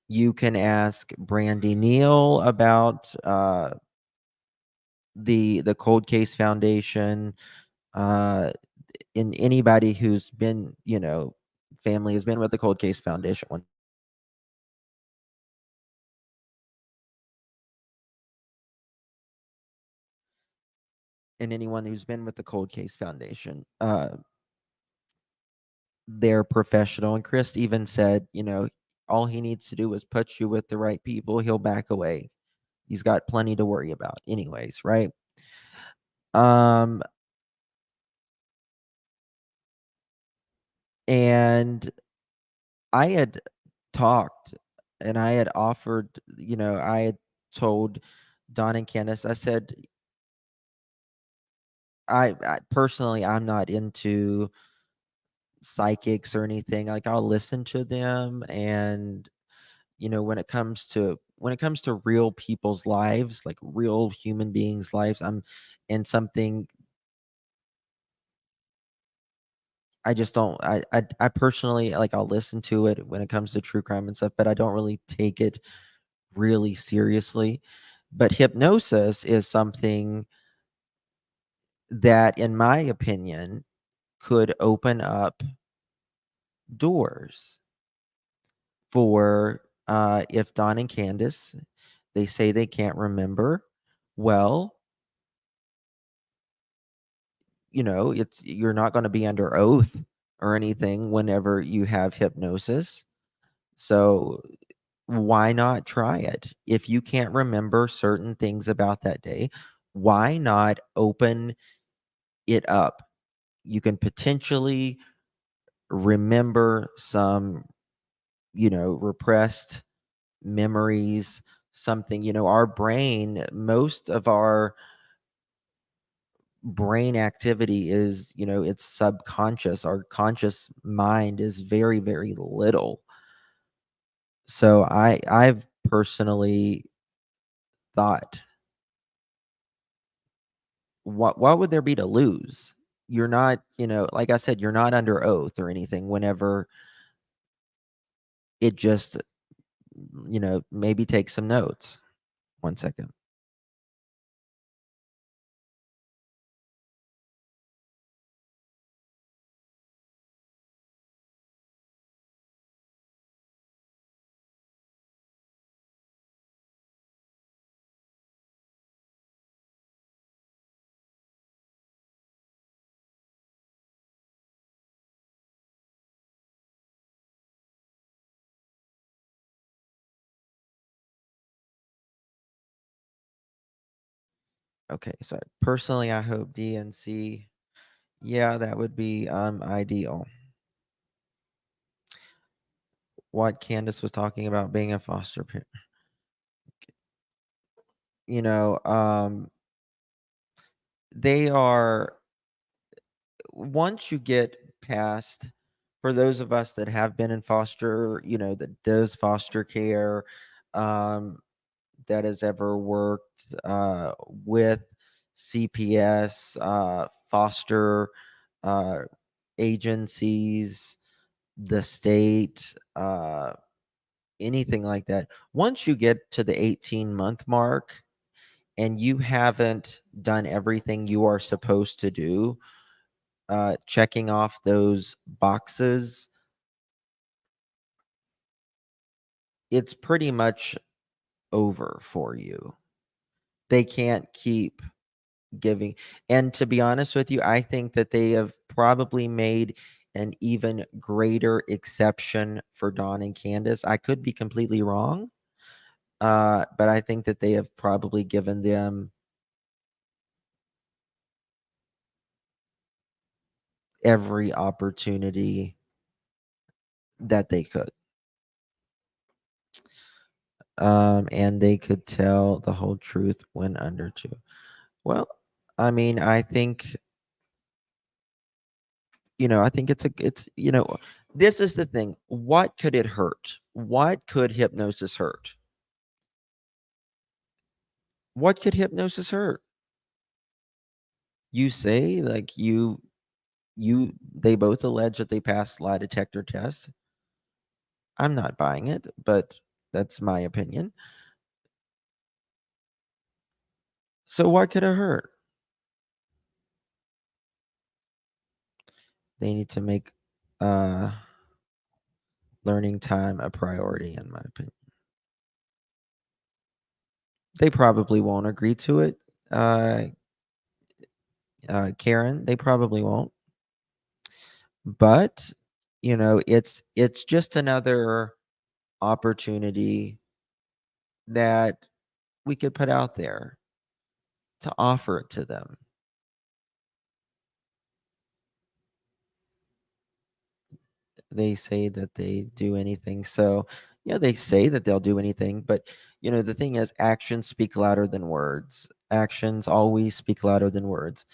You can ask Brandy Neal about the Cold Case Foundation. In anybody who's been, family has been with the Cold Case Foundation. And anyone who's been with the Cold Case Foundation, they're professional. And Chris even said, all he needs to do is put you with the right people, he'll back away. He's got plenty to worry about anyways, right? Um and I had talked and I had offered, I had told Don and Candace, I said, I personally, I'm not into psychics or anything. Like, I'll listen to them, and when it comes to real people's lives, like real human beings' lives, I'm in something. I just don't. I personally, like, I'll listen to it when it comes to true crime and stuff, but I don't really take it really seriously. But hypnosis is something that, in my opinion, could open up doors for, if Don and Candace, they say they can't remember. Well, you're not going to be under oath or anything whenever you have hypnosis. So why not try it? If you can't remember certain things about that day, why not open it up? You can potentially remember some, repressed memories, something. Our brain, most of our brain activity is, it's subconscious. Our conscious mind is very, very little. So I've personally thought, what would there be to lose? You're not, like I said, you're not under oath or anything whenever it just, maybe take some notes. 1 second. Okay, so personally, I hope DNC. Yeah, that would be ideal. What Candace was talking about being a foster parent. You know, they are, once you get past, for those of us that have been in foster, that does foster care, um, that has ever worked with CPS, foster uh, agencies, the state, anything like that. Once you get to the 18-month mark and you haven't done everything you are supposed to do, checking off those boxes, it's pretty much over for you. They can't keep giving. And to be honest with you, I think that they have probably made an even greater exception for Dawn and Candace. I could be completely wrong, but I think that they have probably given them every opportunity that they could. And they could tell the whole truth when under two. Well, I mean, I think this is the thing. What could it hurt? What could hypnosis hurt? What could hypnosis hurt? You say, like, they both allege that they passed lie detector tests. I'm not buying it, but that's my opinion. So what could it hurt? They need to make learning time a priority, in my opinion. They probably won't agree to it. Karen, they probably won't. But, it's just another opportunity that we could put out there to offer it to them. They say that they do anything. So, they say that they'll do anything, but the thing is, actions speak louder than words. Actions always speak louder than words.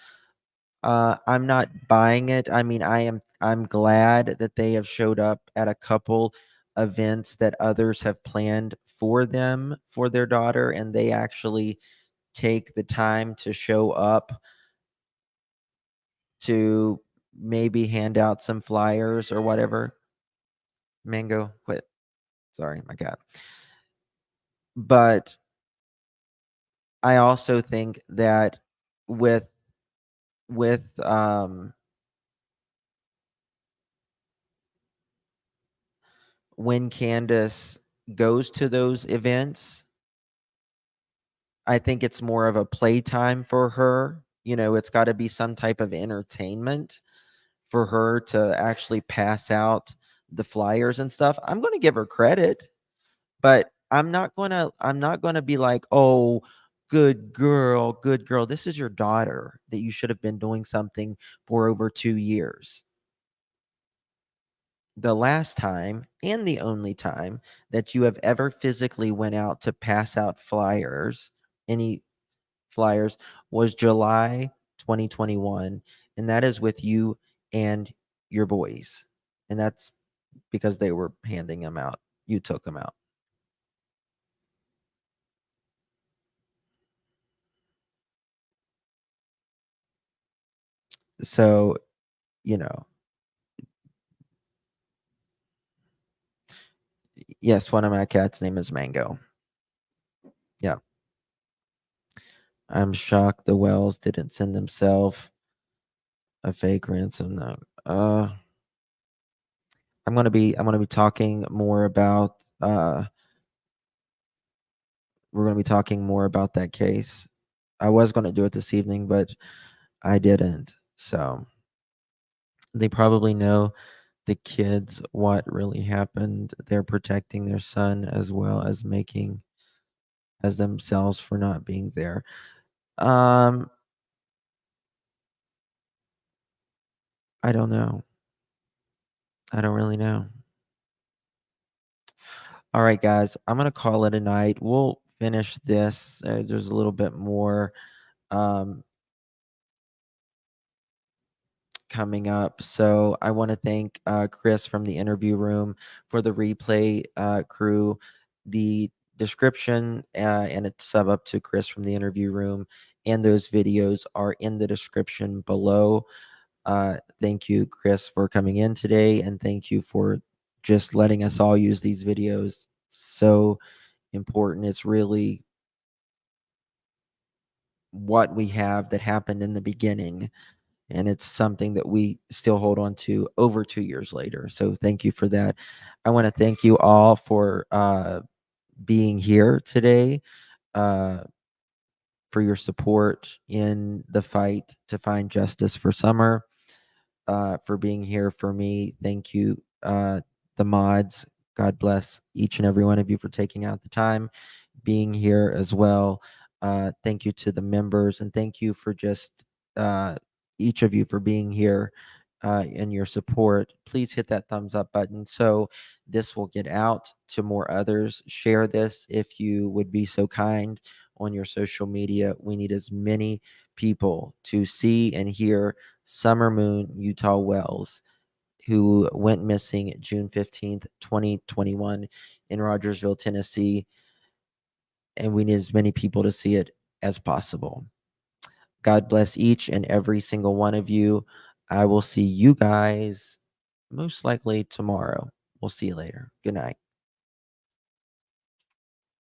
I'm not buying it. I mean, I'm glad that they have showed up at a couple events that others have planned for them, for their daughter, and they actually take the time to show up to maybe hand out some flyers or whatever. Mango, quit. Sorry, my cat. But I also think that with with when Candace goes to those events, I think it's more of a playtime for her. It's got to be some type of entertainment for her to actually pass out the flyers and stuff. I'm going to give her credit, but I'm not going to be like, "Oh, good girl, good girl. This is your daughter that you should have been doing something for over 2 years." The last time and the only time that you have ever physically went out to pass out any flyers, was July 2021, and that is with you and your boys. And that's because they were handing them out. You took them out. So, you know, yes, one of my cats' name is Mango. Yeah. I'm shocked the Wells didn't send themselves a fake ransom note. I'm gonna be talking more about we're gonna be talking more about that case. I was gonna do it this evening, but I didn't. So they probably know the kids what really happened. They're protecting their son as well as making as themselves for not being there. Um, I don't know. I don't really know. All right, guys, I'm gonna call it a night. We'll finish this. There's a little bit more um, coming up. So I want to thank Chris from the interview room for the replay crew. The description and a sub up to Chris from the interview room and those videos are in the description below. Thank you, Chris, for coming in today, and thank you for just letting us all use these videos. So important. It's really what we have that happened in the beginning, and it's something that we still hold on to over 2 years later. So thank you for that. I want to thank you all for being here today, uh, for your support in the fight to find justice for Summer, for being here for me. Thank you, the mods. God bless each and every one of you for taking out the time being here as well. Thank you to the members, and thank you for just uh, each of you for being here and your support. Please hit that thumbs up button so this will get out to more others. Share this if you would be so kind on your social media. We need as many people to see and hear Summer Moon Utah Wells, who went missing June 15th, 2021 in Rogersville, Tennessee, and we need as many people to see it as possible. God bless each and every single one of you. I will see you guys most likely tomorrow. We'll see you later. Good night.